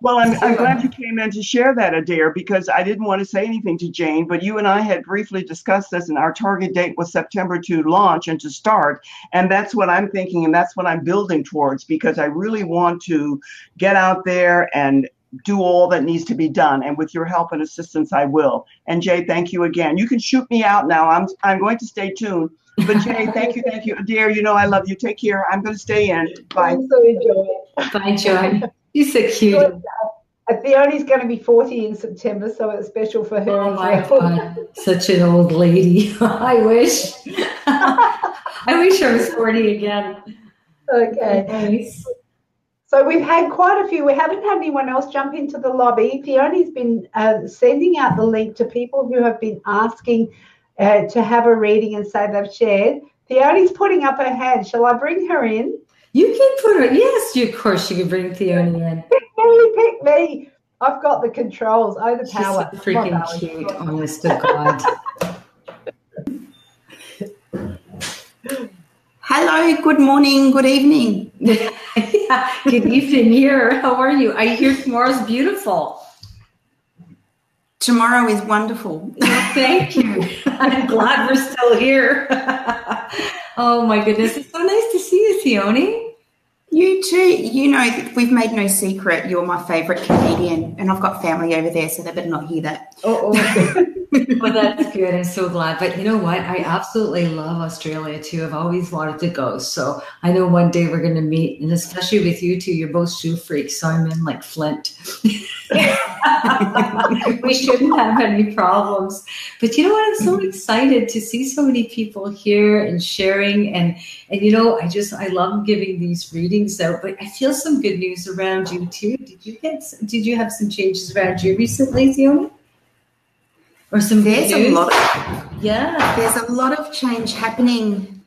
Speaker 3: Well, I'm glad you came in to share that, Adaire, because I didn't want to say anything to Jane, but you and I had briefly discussed this, and our target date was September to launch and to start. And that's what I'm thinking, and that's what I'm building towards, because I really want to get out there and do all that needs to be done. And with your help and assistance, I will. And Jay, thank you again. You can shoot me out now. I'm going to stay tuned. But Jay, thank you. Adaire, you know I love you. Take care. I'm going to stay in. Bye.
Speaker 2: Bye, Joy. You're so cute.
Speaker 1: Theoni's going to be 40 in September, so it's special for her.
Speaker 2: Oh my God, such an old lady. I wish. I wish I was 40 again.
Speaker 1: Okay.
Speaker 2: Nice.
Speaker 1: So we've had quite a few. We haven't had anyone else jump into the lobby. Theoni's been sending out the link to people who have been asking to have a reading and say they've shared. Theoni's putting up her hand. Shall I bring her in?
Speaker 2: You can put her. Yes, of course you can bring Theoni in.
Speaker 1: Pick me. I've got the controls. Oh, the power.
Speaker 2: She's so freaking cute, honest to God.
Speaker 4: Hello, good morning, good evening.
Speaker 2: Yeah, good evening here. How are you? I hear tomorrow's beautiful.
Speaker 4: Tomorrow is wonderful.
Speaker 2: Well, thank you. I'm glad we're still here. Oh my goodness. It's so nice to see you, Theoni.
Speaker 4: You too. You know, we've made no secret you're my favourite Canadian, and I've got family over there, so they better not hear that.
Speaker 2: Oh. Well, that's good. I'm so glad. But you know what? I absolutely love Australia too. I've always wanted to go. So I know one day we're going to meet, and especially with you two, you're both shoe freaks. So I'm in like Flint. We shouldn't have any problems. But you know what? I'm so excited to see so many people here and sharing. And you know, I love giving these readings out. But I feel some good news around you too. Did you have some changes around you recently, Theoni? Or some
Speaker 4: There's
Speaker 2: news?
Speaker 4: There's a lot of change happening.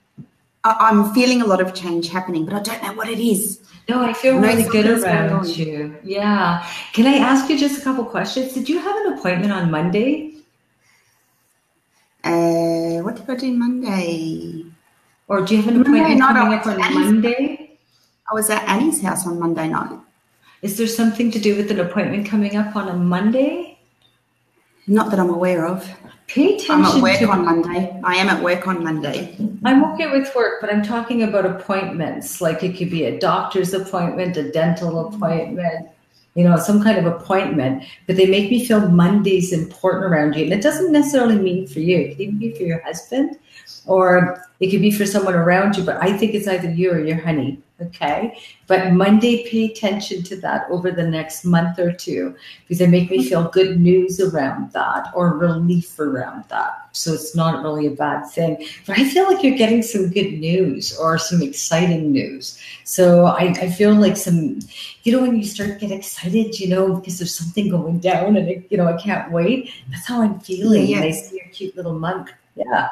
Speaker 4: I'm feeling a lot of change happening, but I don't know what it is.
Speaker 2: No, I feel really good around you. Yeah. Can I ask you just a couple questions? Did you have an appointment on Monday?
Speaker 4: What did I do Monday?
Speaker 2: Or do you have an appointment coming up on Monday?
Speaker 4: I was at Annie's house on Monday night.
Speaker 2: Is there something to do with an appointment coming up on a Monday?
Speaker 4: Not that I'm aware of.
Speaker 2: Pay attention.
Speaker 4: I'm at work on Monday. I am at work on Monday.
Speaker 2: I'm okay with work, but I'm talking about appointments. Like it could be a doctor's appointment, a dental appointment, some kind of appointment. But they make me feel Monday's important around you. And it doesn't necessarily mean for you. It could even be for your husband, or it could be for someone around you. But I think it's either you or your honey. Okay. But Monday, pay attention to that over the next month or two, because they make me feel good news around that or relief around that. So it's not really a bad thing. But I feel like you're getting some good news or some exciting news. So I feel like some, when you start to get excited, because there's something going down and, I can't wait. That's how I'm feeling. Yeah. And I see your cute little mug. Yeah.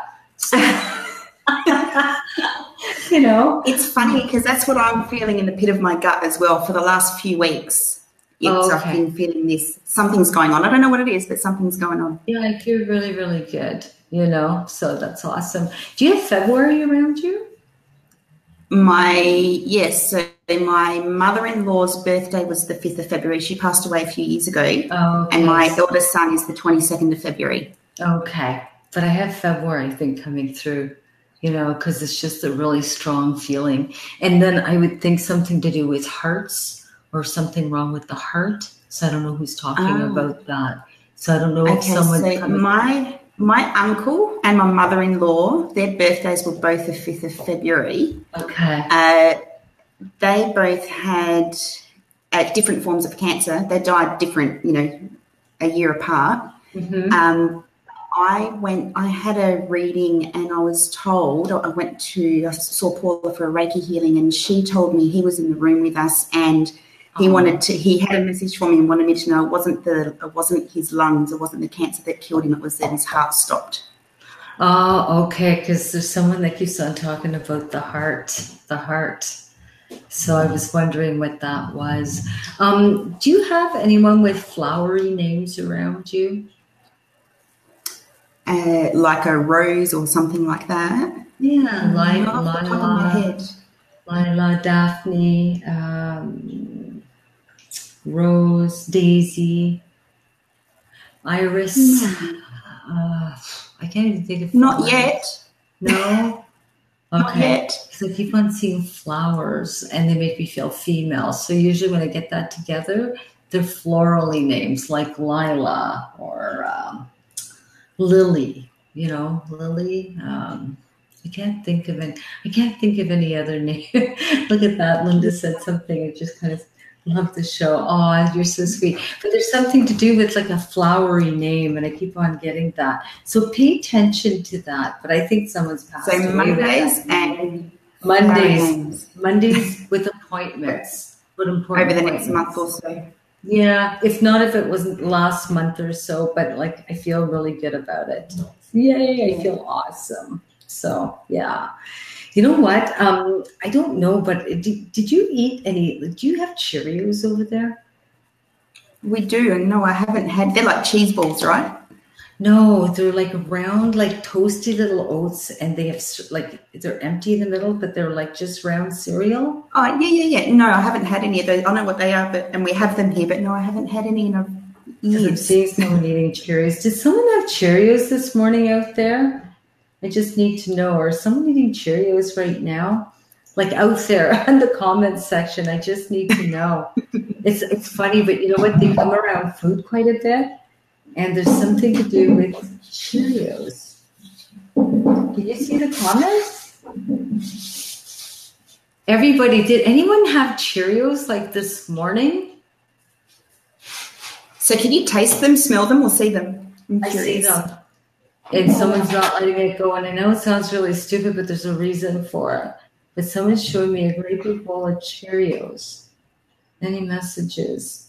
Speaker 4: It's funny because that's what I'm feeling in the pit of my gut as well for the last few weeks. I've been feeling this. Something's going on. I don't know what it is, but something's going on.
Speaker 2: Yeah, I feel really, really good, so that's awesome. Do you have February around you?
Speaker 4: Yes. So my mother-in-law's birthday was the 5th of February. She passed away a few years ago. Oh, okay. And my eldest son is the 22nd of February.
Speaker 2: Okay. But I have February, I think, coming through. Because it's just a really strong feeling. And then I would think something to do with hearts or something wrong with the heart. So I don't know who's talking about that. So I don't know if someone's coming.
Speaker 4: My uncle and my mother-in-law, their birthdays were both the 5th of February.
Speaker 2: Okay.
Speaker 4: They both had different forms of cancer. They died different, a year apart. Mm-hmm. I had a reading and I was told, I saw Paula for a Reiki healing, and she told me he was in the room with us and he had a message for me and wanted me to know it wasn't his lungs, it wasn't the cancer that killed him, it was that his heart stopped.
Speaker 2: Oh, okay, because there's someone that keeps on talking about the heart. So I was wondering what that was. Do you have anyone with flowery names around you?
Speaker 4: Like a rose or something like that.
Speaker 2: Yeah, Lila, Daphne, Rose, Daisy, Iris. I can't even think of.
Speaker 4: Not yet.
Speaker 2: No.
Speaker 4: Okay. Not yet.
Speaker 2: So I keep on seeing flowers, and they make me feel female. So usually when I get that together, they're florally names like Lila or. Lily, Lily. I can't think of any other name. Look at that. Linda said something. I just kind of love the show. Oh, you're so sweet. But there's something to do with like a flowery name, and I keep on getting that. So pay attention to that. But I think someone's passed away.
Speaker 4: So Mondays and
Speaker 2: Mondays with appointments.
Speaker 4: Over the next month or so.
Speaker 2: Yeah, if it wasn't last month or so, but like I feel really good about it. Yay, I feel awesome. So yeah. You know what? I don't know, but did you eat do you have Cheerios over there?
Speaker 4: We do, and no, I haven't had, they're like cheese balls, right?
Speaker 2: No, they're like round, like toasty little oats, and they have they're empty in the middle, but they're like just round cereal.
Speaker 4: Oh, yeah. No, I haven't had any of those. I know what they are, and we have them here, but no, I haven't had any in years.
Speaker 2: I'm seeing someone eating Cheerios. Did someone have Cheerios this morning out there? I just need to know. Or is someone eating Cheerios right now? Like out there in the comments section, I just need to know. It's funny, but you know what? They come around food quite a bit. And there's something to do with Cheerios. Can you see the comments? Everybody, did anyone have Cheerios like this morning?
Speaker 4: So can you taste them, smell them, or see them?
Speaker 2: I see them. And someone's not letting it go. And I know it sounds really stupid, but there's a reason for it. But someone's showing me a great big bowl of Cheerios. Any messages?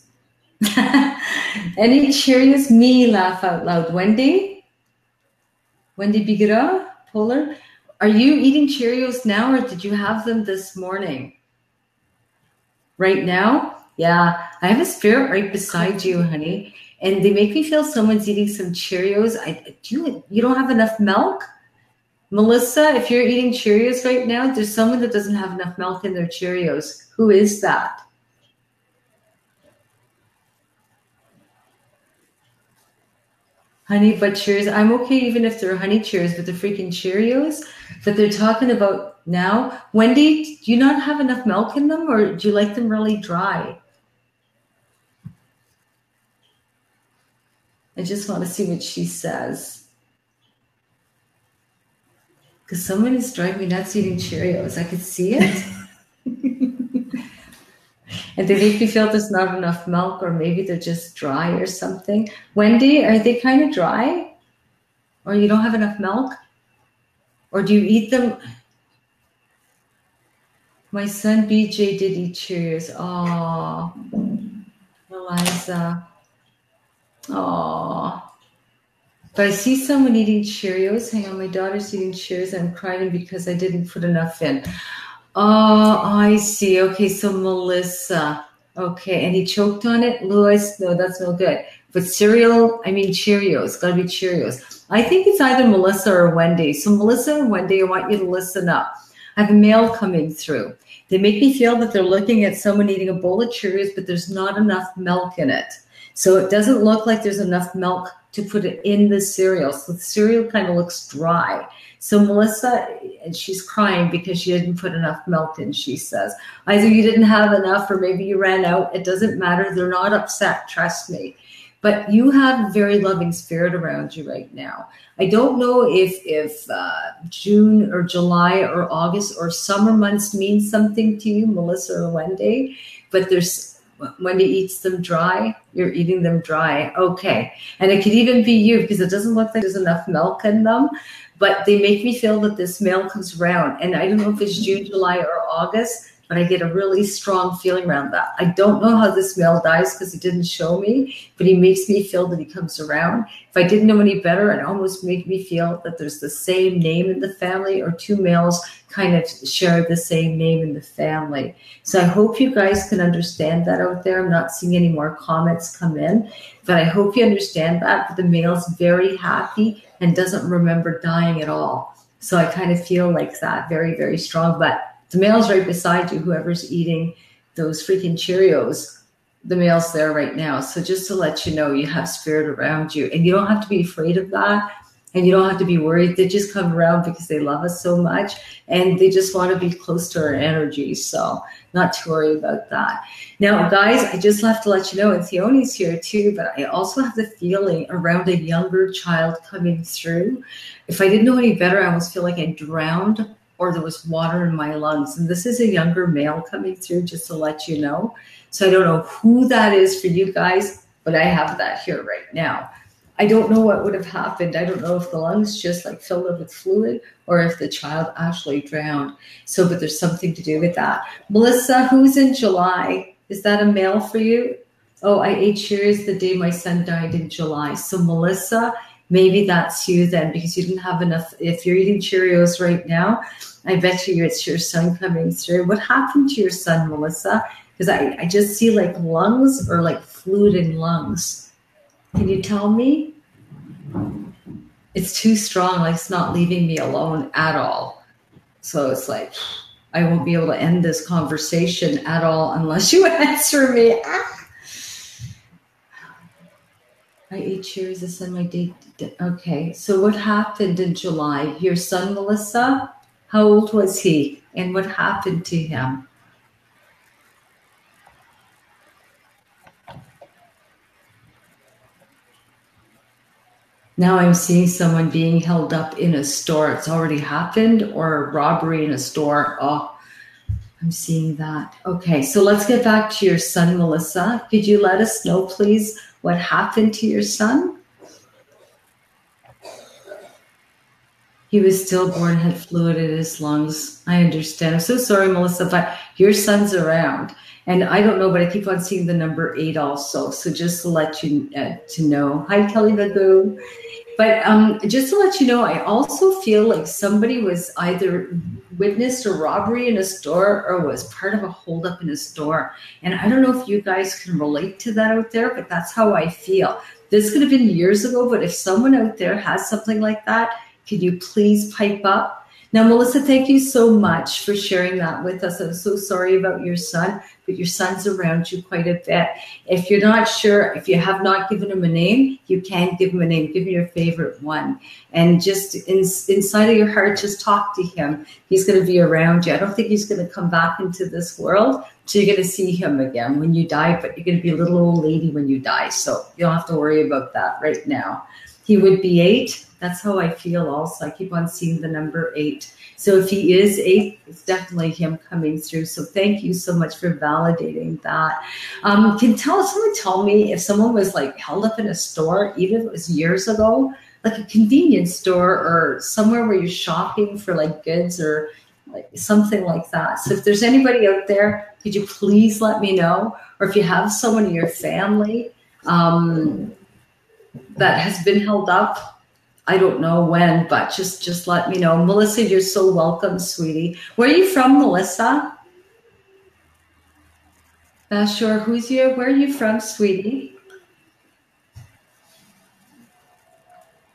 Speaker 2: Any Cheerios? Me laugh out loud. Wendy? Wendy Bigera, Polar, are you eating Cheerios now, or did you have them this morning? Right now? Yeah, I have a spirit right beside you, honey, and they make me feel someone's eating some Cheerios. You don't have enough milk? Melissa, if you're eating Cheerios right now, there's someone that doesn't have enough milk in their Cheerios. Who is that? Honey Butt Cheerios. I'm okay even if they're honey Cheerios, but the freaking Cheerios that they're talking about now. Wendy, do you not have enough milk in them, or do you like them really dry? I just want to see what she says. Because someone is driving me nuts eating Cheerios. I could see it. And they make me feel there's not enough milk, or maybe they're just dry or something. Wendy, are they kind of dry? Or you don't have enough milk? Or do you eat them? My son BJ did eat Cheerios. Oh, Eliza. Oh. But I see someone eating Cheerios. Hang on, my daughter's eating Cheerios. I'm crying because I didn't put enough in. Oh, I see. Okay, so Melissa. Okay, and he choked on it. Louis, no, that's no good. But Cheerios. Gotta be Cheerios. I think it's either Melissa or Wendy. So Melissa or Wendy, I want you to listen up. I have a mail coming through. They make me feel that they're looking at someone eating a bowl of Cheerios, but there's not enough milk in it. So it doesn't look like there's enough milk to put it in the cereal. So the cereal kind of looks dry. So Melissa, and she's crying because she didn't put enough milk in, she says. Either you didn't have enough or maybe you ran out. It doesn't matter. They're not upset, trust me. But you have a very loving spirit around you right now. I don't know if June or July or August or summer months mean something to you, Melissa or Wendy, but Wendy eats them dry, you're eating them dry. Okay. And it could even be you because it doesn't look like there's enough milk in them, but they make me feel that this mail comes around. And I don't know if it's June, July, or August, but I get a really strong feeling around that. I don't know how this mail dies because he didn't show me, but he makes me feel that he comes around. If I didn't know any better, it almost make me feel that there's the same name in the family, or two males kind of share the same name in the family. So I hope you guys can understand that out there. I'm not seeing any more comments come in, but I hope you understand that the male's very happy and doesn't remember dying at all. So I kind of feel like that very, very strong. But the male's right beside you, whoever's eating those freaking Cheerios, the male's there right now. So just to let you know, you have spirit around you, and you don't have to be afraid of that. And you don't have to be worried. They just come around because they love us so much, and they just want to be close to our energy. So not to worry about that. Now, guys, I just have to let you know, and Theoni's here too, but I also have the feeling around a younger child coming through. If I didn't know any better, I almost feel like I drowned or there was water in my lungs. And this is a younger male coming through, just to let you know. So I don't know who that is for you guys, but I have that here right now. I don't know what would have happened. I don't know if the lungs just like filled up with fluid or if the child actually drowned. So, but there's something to do with that. Melissa, who's in July? Is that a male for you? Oh, I ate Cheerios the day my son died in July. So Melissa, maybe that's you then, because you didn't have enough. If you're eating Cheerios right now, I bet you it's your son coming through. What happened to your son, Melissa? Because I just see like lungs or like fluid in lungs. Can you tell me? It's too strong, like it's not leaving me alone at all. So it's like, I won't be able to end this conversation at all unless you answer me. I ate Cheerios on my date. Okay, so what happened in July? Your son, Melissa, how old was he? And what happened to him? Now I'm seeing someone being held up in a store. It's already happened, or a robbery in a store. Oh, I'm seeing that. Okay, so let's get back to your son, Melissa. Could you let us know, please, what happened to your son? He was stillborn, had fluid in his lungs. I understand. I'm so sorry, Melissa, but your son's around. And I don't know, but I keep on seeing the number 8 also. So just to let you to know. Hi, Kelly Magoo. But just to let you know, I also feel like somebody was either witnessed a robbery in a store or was part of a holdup in a store. And I don't know if you guys can relate to that out there, but that's how I feel. This could have been years ago, but if someone out there has something like that, could you please pipe up? Now, Melissa, thank you so much for sharing that with us. I'm so sorry about your son, but your son's around you quite a bit. If you're not sure, if you have not given him a name, you can give him a name. Give him your favorite one. And just inside of your heart, just talk to him. He's going to be around you. I don't think he's going to come back into this world. So you're going to see him again when you die, but you're going to be a little old lady when you die. So you don't have to worry about that right now. He would be 8. That's how I feel also. I keep on seeing the number 8. So if he is 8, it's definitely him coming through. So thank you so much for validating that. Can someone tell me if someone was like held up in a store, even if it was years ago, like a convenience store or somewhere where you're shopping for like goods or like something like that. So if there's anybody out there, could you please let me know? Or if you have someone in your family that has been held up, I don't know when, but just let me know. Melissa, you're so welcome, sweetie. Where are you from, Melissa? Sure. Where are you from, sweetie?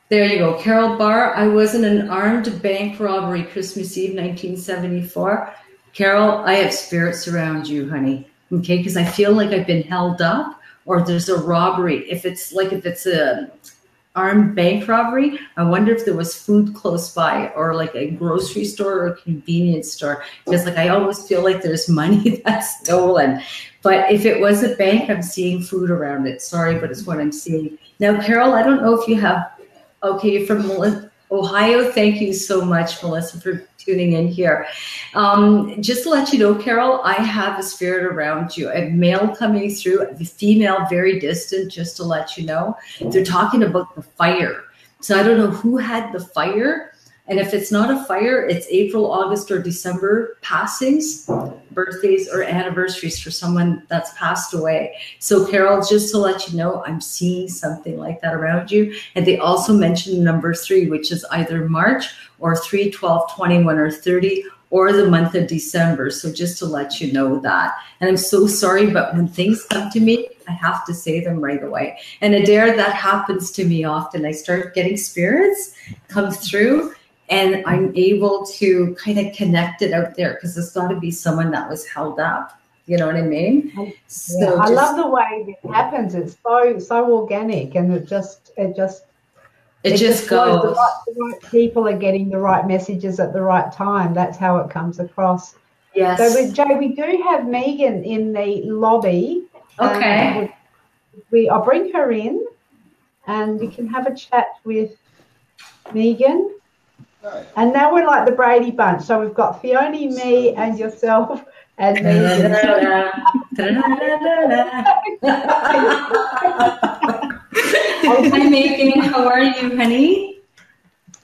Speaker 2: There you go. Carol Barr, I was in an armed bank robbery Christmas Eve, 1974. Carol, I have spirits around you, honey. Okay, because I feel like I've been held up or there's a robbery. If it's a armed bank robbery, I wonder if there was food close by or like a grocery store or a convenience store, because like I always feel like there's money that's stolen. But if it was a bank, I'm seeing food around it. Sorry, but it's what I'm seeing. Now, Carol, I don't know if you have, okay, you're from Ohio. Thank you so much, Melissa, for tuning in here. Just to let you know, Carol, I have a spirit around you. A male coming through, the female very distant, just to let you know. They're talking about the fire. So I don't know who had the fire. And if it's not a fire, it's April, August, or December passings, birthdays, or anniversaries for someone that's passed away. So, Carol, just to let you know, I'm seeing something like that around you. And they also mentioned number 3, which is either March or 3, 12, 21, or 30, or the month of December. So just to let you know that. And I'm so sorry, but when things come to me, I have to say them right away. And Adaire, that happens to me often. I start getting spirits come through, and I'm able to kind of connect it out there because it's got to be someone that was held up. You know what I mean?
Speaker 1: So I love the way it happens. It's so organic, and it just goes. The right people are getting the right messages at the right time. That's how it comes across.
Speaker 2: Yes.
Speaker 1: So, Jay, we do have Megan in the lobby.
Speaker 2: Okay.
Speaker 1: I'll bring her in, and you can have a chat with Megan. And now we're like the Brady Bunch. So we've got Fiona, me, and yourself, and Megan.
Speaker 2: Hi, Megan. How are you, honey?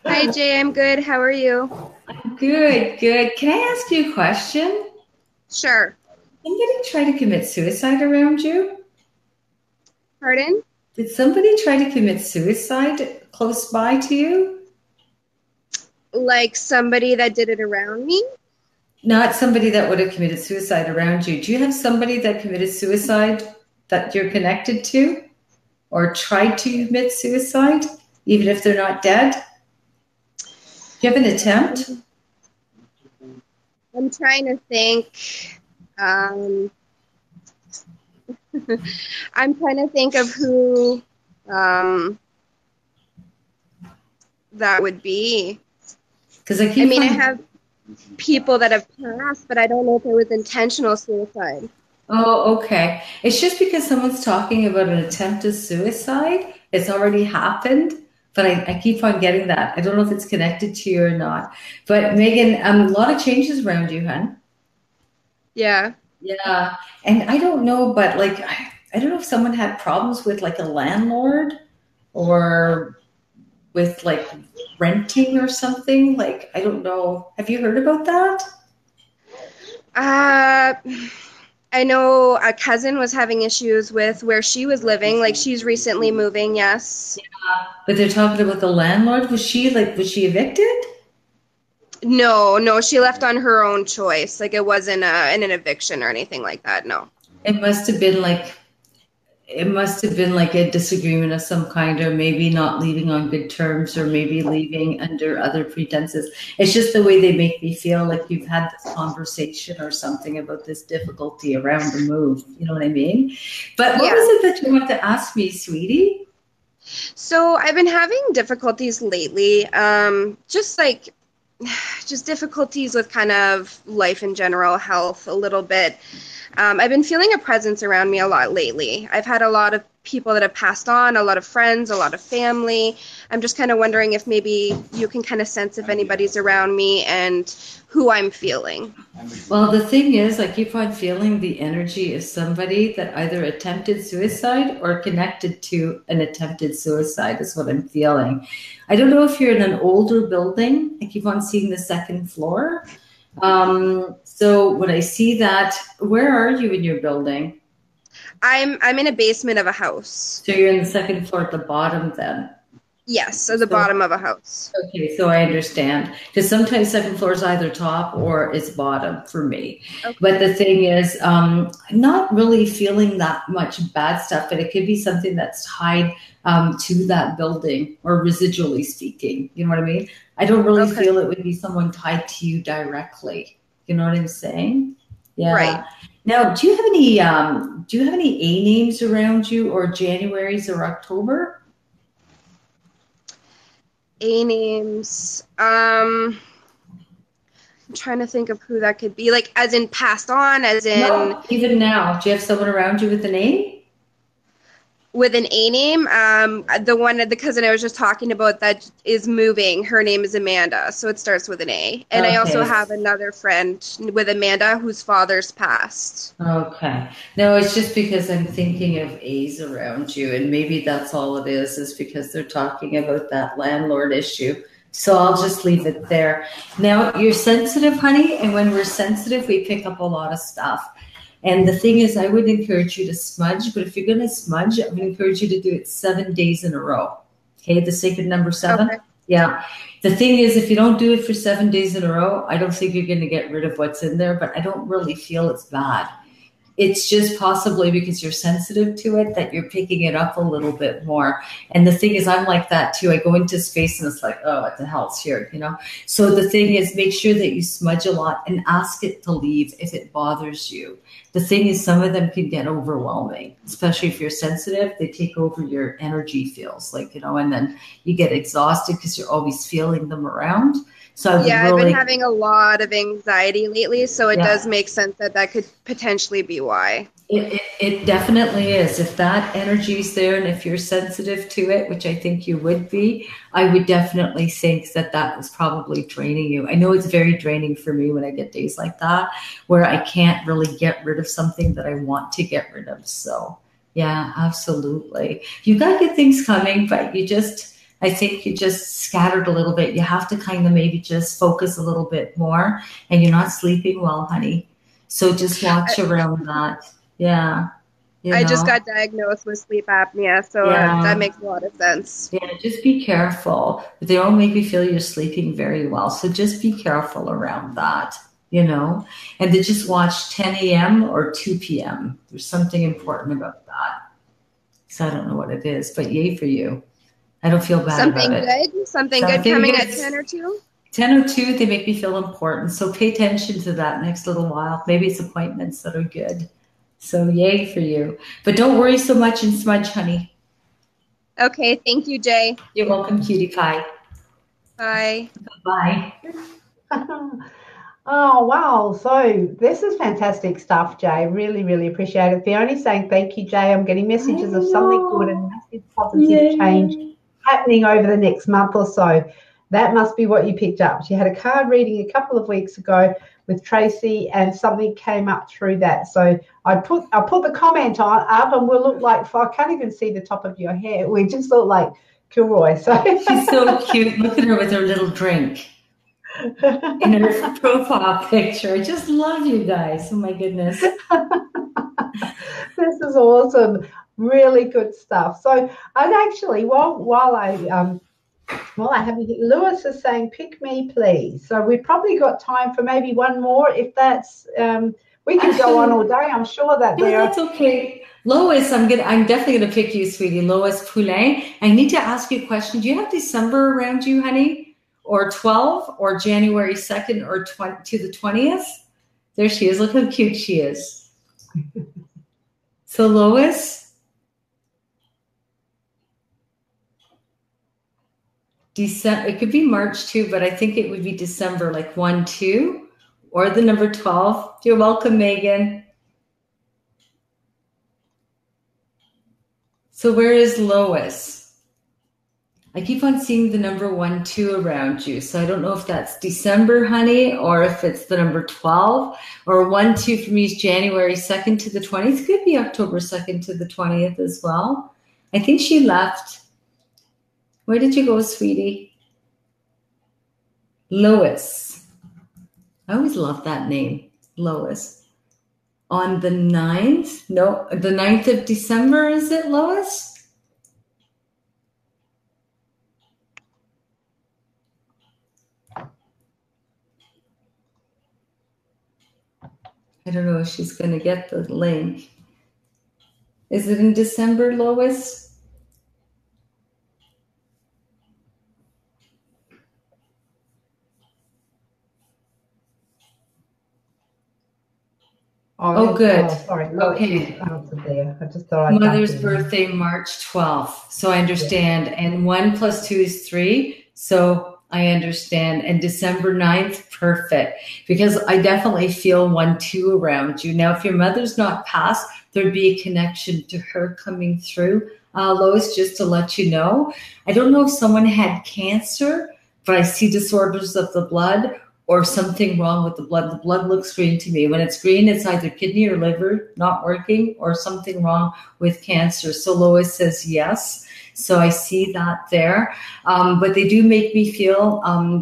Speaker 5: Hi, Jay. I'm good. How are you?
Speaker 2: Good. Can I ask you a question?
Speaker 5: Sure.
Speaker 2: Somebody try to commit suicide around you?
Speaker 5: Pardon?
Speaker 2: Did somebody try to commit suicide close by to you?
Speaker 5: Like somebody that did it around me?
Speaker 2: Not somebody that would have committed suicide around you. Do you have somebody that committed suicide that you're connected to or tried to commit suicide, even if they're not dead? Do you have an attempt?
Speaker 5: I'm trying to think. I'm trying to think of who that would be. I have people that have passed, but I don't know if it was intentional suicide.
Speaker 2: Oh, okay. It's just because someone's talking about an attempted suicide. It's already happened, but I keep on getting that. I don't know if it's connected to you or not. But Megan, a lot of changes around you, hun.
Speaker 5: Yeah.
Speaker 2: Yeah. And I don't know, but like, I don't know if someone had problems with like a landlord or with like renting or something. Like, I don't know. Have you heard about that?
Speaker 5: I know a cousin was having issues with where she was living. Like, she's recently moving, yes.
Speaker 2: Yeah, but they're talking about the landlord. Was she evicted?
Speaker 5: No, she left on her own choice. Like, it wasn't an eviction or anything like that, no.
Speaker 2: It must have been like a disagreement of some kind, or maybe not leaving on good terms, or maybe leaving under other pretenses. It's just the way they make me feel, like you've had this conversation or something about this difficulty around the move. You know what I mean? But what was it that you want to ask me, sweetie?
Speaker 5: So I've been having difficulties lately. Just difficulties with kind of life in general, health a little bit. I've been feeling a presence around me a lot lately. I've had a lot of people that have passed on, a lot of friends, a lot of family. I'm just kind of wondering if maybe you can kind of sense if anybody's around me and who I'm feeling.
Speaker 2: Well, the thing is, I keep on feeling the energy of somebody that either attempted suicide or connected to an attempted suicide is what I'm feeling. I don't know if you're in an older building. I keep on seeing the second floor. So when I see that, where are you in your building?
Speaker 5: I'm in a basement of a house.
Speaker 2: So you're in the second floor at the bottom then?
Speaker 5: Yes, so the bottom of a house.
Speaker 2: Okay, so I understand. Because sometimes second floor is either top or it's bottom for me. Okay. But the thing is, I'm not really feeling that much bad stuff, but it could be something that's tied to that building, or residually speaking. You know what I mean? I don't really feel it would be someone tied to you directly. You know what I'm saying? Yeah.
Speaker 5: Right.
Speaker 2: Now, do you have any A names around you, or Januaries or October?
Speaker 5: A names. I'm trying to think of who that could be. Like, as in passed on, as in.
Speaker 2: No, even now. Do you have someone around you with a name?
Speaker 5: With an A name, the cousin I was just talking about that is moving, her name is Amanda, so it starts with an A. And I also have another friend with Amanda whose father's passed.
Speaker 2: Okay. No, it's just because I'm thinking of A's around you, and maybe that's all it is because they're talking about that landlord issue. So I'll just leave it there. Now, you're sensitive, honey, and when we're sensitive, we pick up a lot of stuff. And the thing is, I would encourage you to smudge, but if you're going to smudge, I would encourage you to do it 7 days in a row. Okay, the sacred number 7. Okay. Yeah. The thing is, if you don't do it for 7 days in a row, I don't think you're going to get rid of what's in there, but I don't really feel it's bad. It's just possibly because you're sensitive to it that you're picking it up a little bit more. And the thing is, I'm like that too. I go into space and it's like, oh, what the hell's here, you know? So the thing is, make sure that you smudge a lot and ask it to leave if it bothers you. The thing is, some of them can get overwhelming, especially if you're sensitive. They take over your energy fields, like, you know, and then you get exhausted because you're always feeling them around. So I've been
Speaker 5: having a lot of anxiety lately, so it does make sense that could potentially be why.
Speaker 2: It definitely is. If that energy is there and if you're sensitive to it, which I think you would be, I would definitely think that was probably draining you. I know it's very draining for me when I get days like that, where I can't really get rid of something that I want to get rid of. So yeah, absolutely. You got good things coming, but I think you just scattered a little bit. You have to kind of maybe just focus a little bit more, and you're not sleeping well, honey. So just watch around that. Yeah.
Speaker 5: I just got diagnosed with sleep apnea, so that makes a lot of sense.
Speaker 2: Yeah, just be careful. They all make me feel you're sleeping very well. So just be careful around that, you know. And to just watch 10 a.m. or 2 p.m. There's something important about that. So I don't know what it is, but yay for you. I don't feel bad about it.
Speaker 5: Something good coming at 10 or 2?
Speaker 2: 10 or 2, they make me feel important. So pay attention to that next little while. Maybe it's appointments that are good. So yay for you. But don't worry so much and smudge, honey.
Speaker 5: Okay. Thank you, Jay.
Speaker 2: You're welcome, cutie pie.
Speaker 5: Bye.
Speaker 2: Bye.
Speaker 1: Oh, wow. So this is fantastic stuff, Jay. Really, really appreciate it. Fiona's saying thank you, Jay. I'm getting messages of something good and massive positive change happening over the next month or so. That must be what you picked up. She had a card reading a couple of weeks ago with Tracy, and something came up through that. So I'll put the comment up, and we'll look like, I can't even see the top of your hair. We just look like Kilroy. So
Speaker 2: she's so cute. Look at her with her little drink in her profile picture. I just love you guys. Oh my goodness.
Speaker 1: This is awesome. Really good stuff. So, and actually, while I have you, Lewis is saying, "Pick me, please." So we've probably got time for maybe one more. If that's, we can go on all day. I'm sure that
Speaker 2: no, that's okay. Lois, I'm definitely gonna pick you, sweetie. Lois Poulain. I need to ask you a question. Do you have December around you, honey, or 12, or January 2nd, or to the 20th? There she is. Look how cute she is. So Lois, December. It could be March too, but I think it would be December, like 1, 2, or the number 12. You're welcome, Megan. So where is Lois? I keep on seeing the number 1, 2 around you. So I don't know if that's December, honey, or if it's the number 12, or 1, 2 for me is January 2nd to the 20th. Could be October 2nd to the 20th as well. I think she left. Where did you go, sweetie? Lois. I always love that name, Lois. On the 9th? No, the 9th of December, is it, Lois? I don't know if she's going to get the link. Is it in December, Lois? Oh, good.
Speaker 1: Oh, sorry.
Speaker 2: Okay.
Speaker 1: There. I just thought I'd
Speaker 2: Mother's birthday, March 12th. So I understand. Yeah. And 1 + 2 is 3. So I understand. And December 9th, perfect. Because I definitely feel 1, 2 around you. Now, if your mother's not passed, there'd be a connection to her coming through. Lois, just to let you know. I don't know if someone had cancer, but I see disorders of the blood, or something wrong with the blood. The blood looks green to me. When it's green, it's either kidney or liver not working, or something wrong with cancer. So Lois says yes. So I see that there. But they do make me feel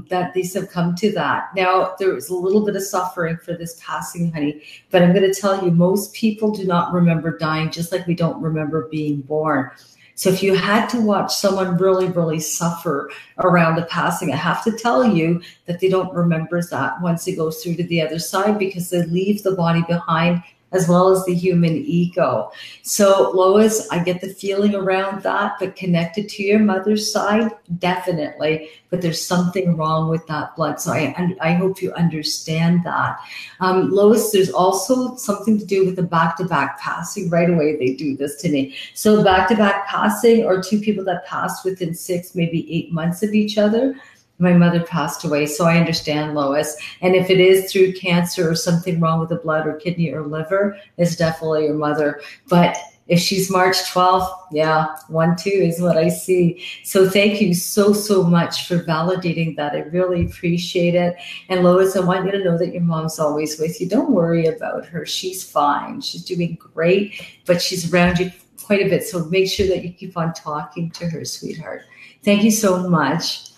Speaker 2: that they succumb to that. Now, there is a little bit of suffering for this passing, honey. But I'm going to tell you, most people do not remember dying, just like we don't remember being born. So if you had to watch someone really, really suffer around a passing, I have to tell you that they don't remember that once it goes through to the other side, because they leave the body behind, as well as the human ego. So Lois, I get the feeling around that, but connected to your mother's side, definitely. But there's something wrong with that blood. So I hope you understand that. Lois, there's also something to do with the back-to-back passing. Right away, they do this to me. So back-to-back passing, or 2 people that passed within 6, maybe 8 months of each other. My mother passed away, so I understand, Lois. And if it is through cancer or something wrong with the blood or kidney or liver, it's definitely your mother. But if she's March 12th, yeah, 1, 2 is what I see. So thank you so, so much for validating that. I really appreciate it. And Lois, I want you to know that your mom's always with you. Don't worry about her. She's fine. She's doing great, but she's around you quite a bit. So make sure that you keep on talking to her, sweetheart. Thank you so much.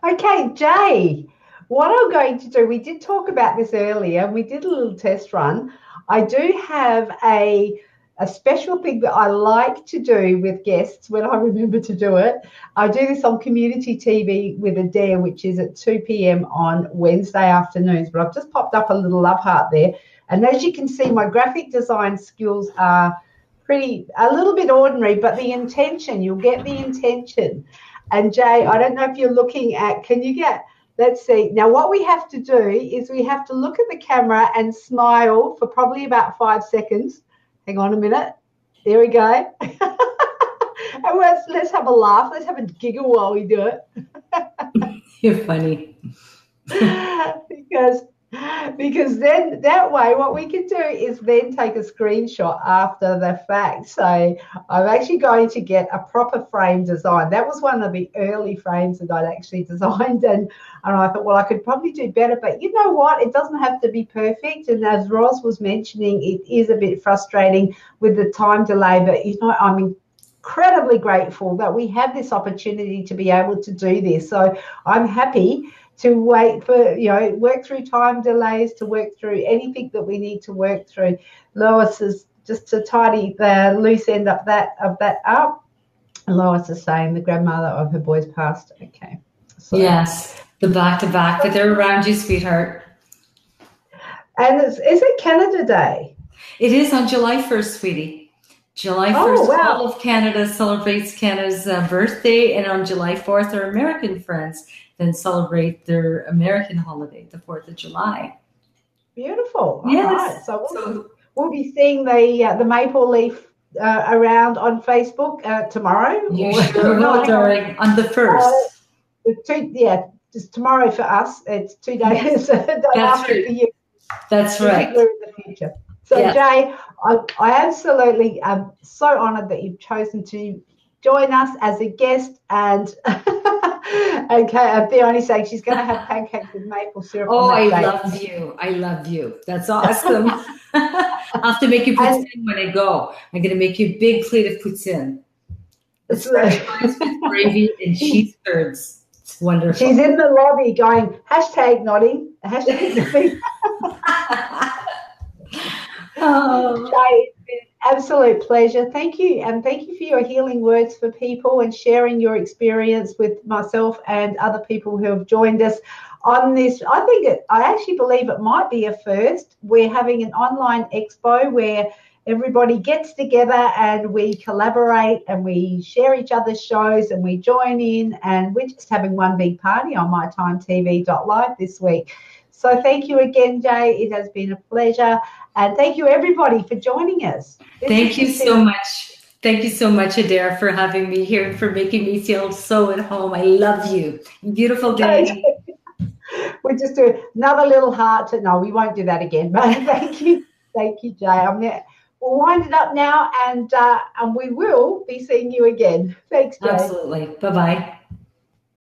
Speaker 1: Okay, Jay, what I'm going to do, we did talk about this earlier. We did a little test run. I do have a special thing that I like to do with guests when I remember to do it. I do this on community TV with Adaire, which is at 2 p.m. on Wednesday afternoons. But I've just popped up a little love heart there. And as you can see, my graphic design skills are a little bit ordinary, but the intention, you'll get the intention. And Jay, I don't know if you're looking at, let's see. Now what we have to do is we have to look at the camera and smile for probably about 5 seconds. Hang on a minute. There we go. And let's have a laugh. Let's have a giggle while we do it.
Speaker 2: You're funny.
Speaker 1: Because then that way what we can do is then take a screenshot after the fact. So I'm actually going to get a proper frame design. That was one of the early frames that I'd actually designed, and I thought, well, I could probably do better, but you know what, it doesn't have to be perfect. And as Roz was mentioning, it is a bit frustrating with the time delay, but I'm incredibly grateful that we have this opportunity to be able to do this. So I'm happy to wait for, work through time delays, to work through anything that we need to work through. Lois is just to tidy the loose end of that up. Lois is saying the grandmother of her boys passed. Okay. So.
Speaker 2: Yes, the back-to-back, but they're around you, sweetheart.
Speaker 1: And is it Canada Day?
Speaker 2: It is on July 1st, sweetie. July 1st, all of Canada celebrates Canada's birthday, and on July 4th, our American friends then celebrate their American holiday, the 4th of July.
Speaker 1: Beautiful.
Speaker 2: Yes.
Speaker 1: All right. So we'll be seeing the maple leaf around on Facebook tomorrow.
Speaker 2: You sure will, darling, on the 1st.
Speaker 1: Just tomorrow for us. It's 2 days after for you.
Speaker 2: That's right.
Speaker 1: We're in the future. So, yes. Jay, I absolutely am so honoured that you've chosen to join us as a guest. And Theonie saying she's going to have pancakes with maple syrup.
Speaker 2: Oh, I love you. I love you. That's awesome. I'll have to make you poutine when I go. I'm going to make you a big plate of poutine. It's French fries with gravy and cheese curds. It's wonderful.
Speaker 1: She's in the lobby going, #nodding, #nodding.
Speaker 2: Oh.
Speaker 1: Jay, it's been an absolute pleasure. Thank you. And thank you for your healing words for people and sharing your experience with myself and other people who have joined us on this. I actually believe it might be a first. We're having an online expo where everybody gets together and we collaborate and we share each other's shows and we join in, and we're just having one big party on MyTimetv.Live this week. So thank you again, Jay. It has been a pleasure. And thank you, everybody, for joining us.
Speaker 2: Thank you so much. Thank you so much, Adaire, for having me here and for making me feel so at home. I love you. Beautiful day.
Speaker 1: We'll just do another little heart. No, we won't do that again. But thank you. Thank you, Jay. We'll wind it up now, and we will be seeing you again. Thanks, Jay.
Speaker 2: Absolutely. Bye-bye.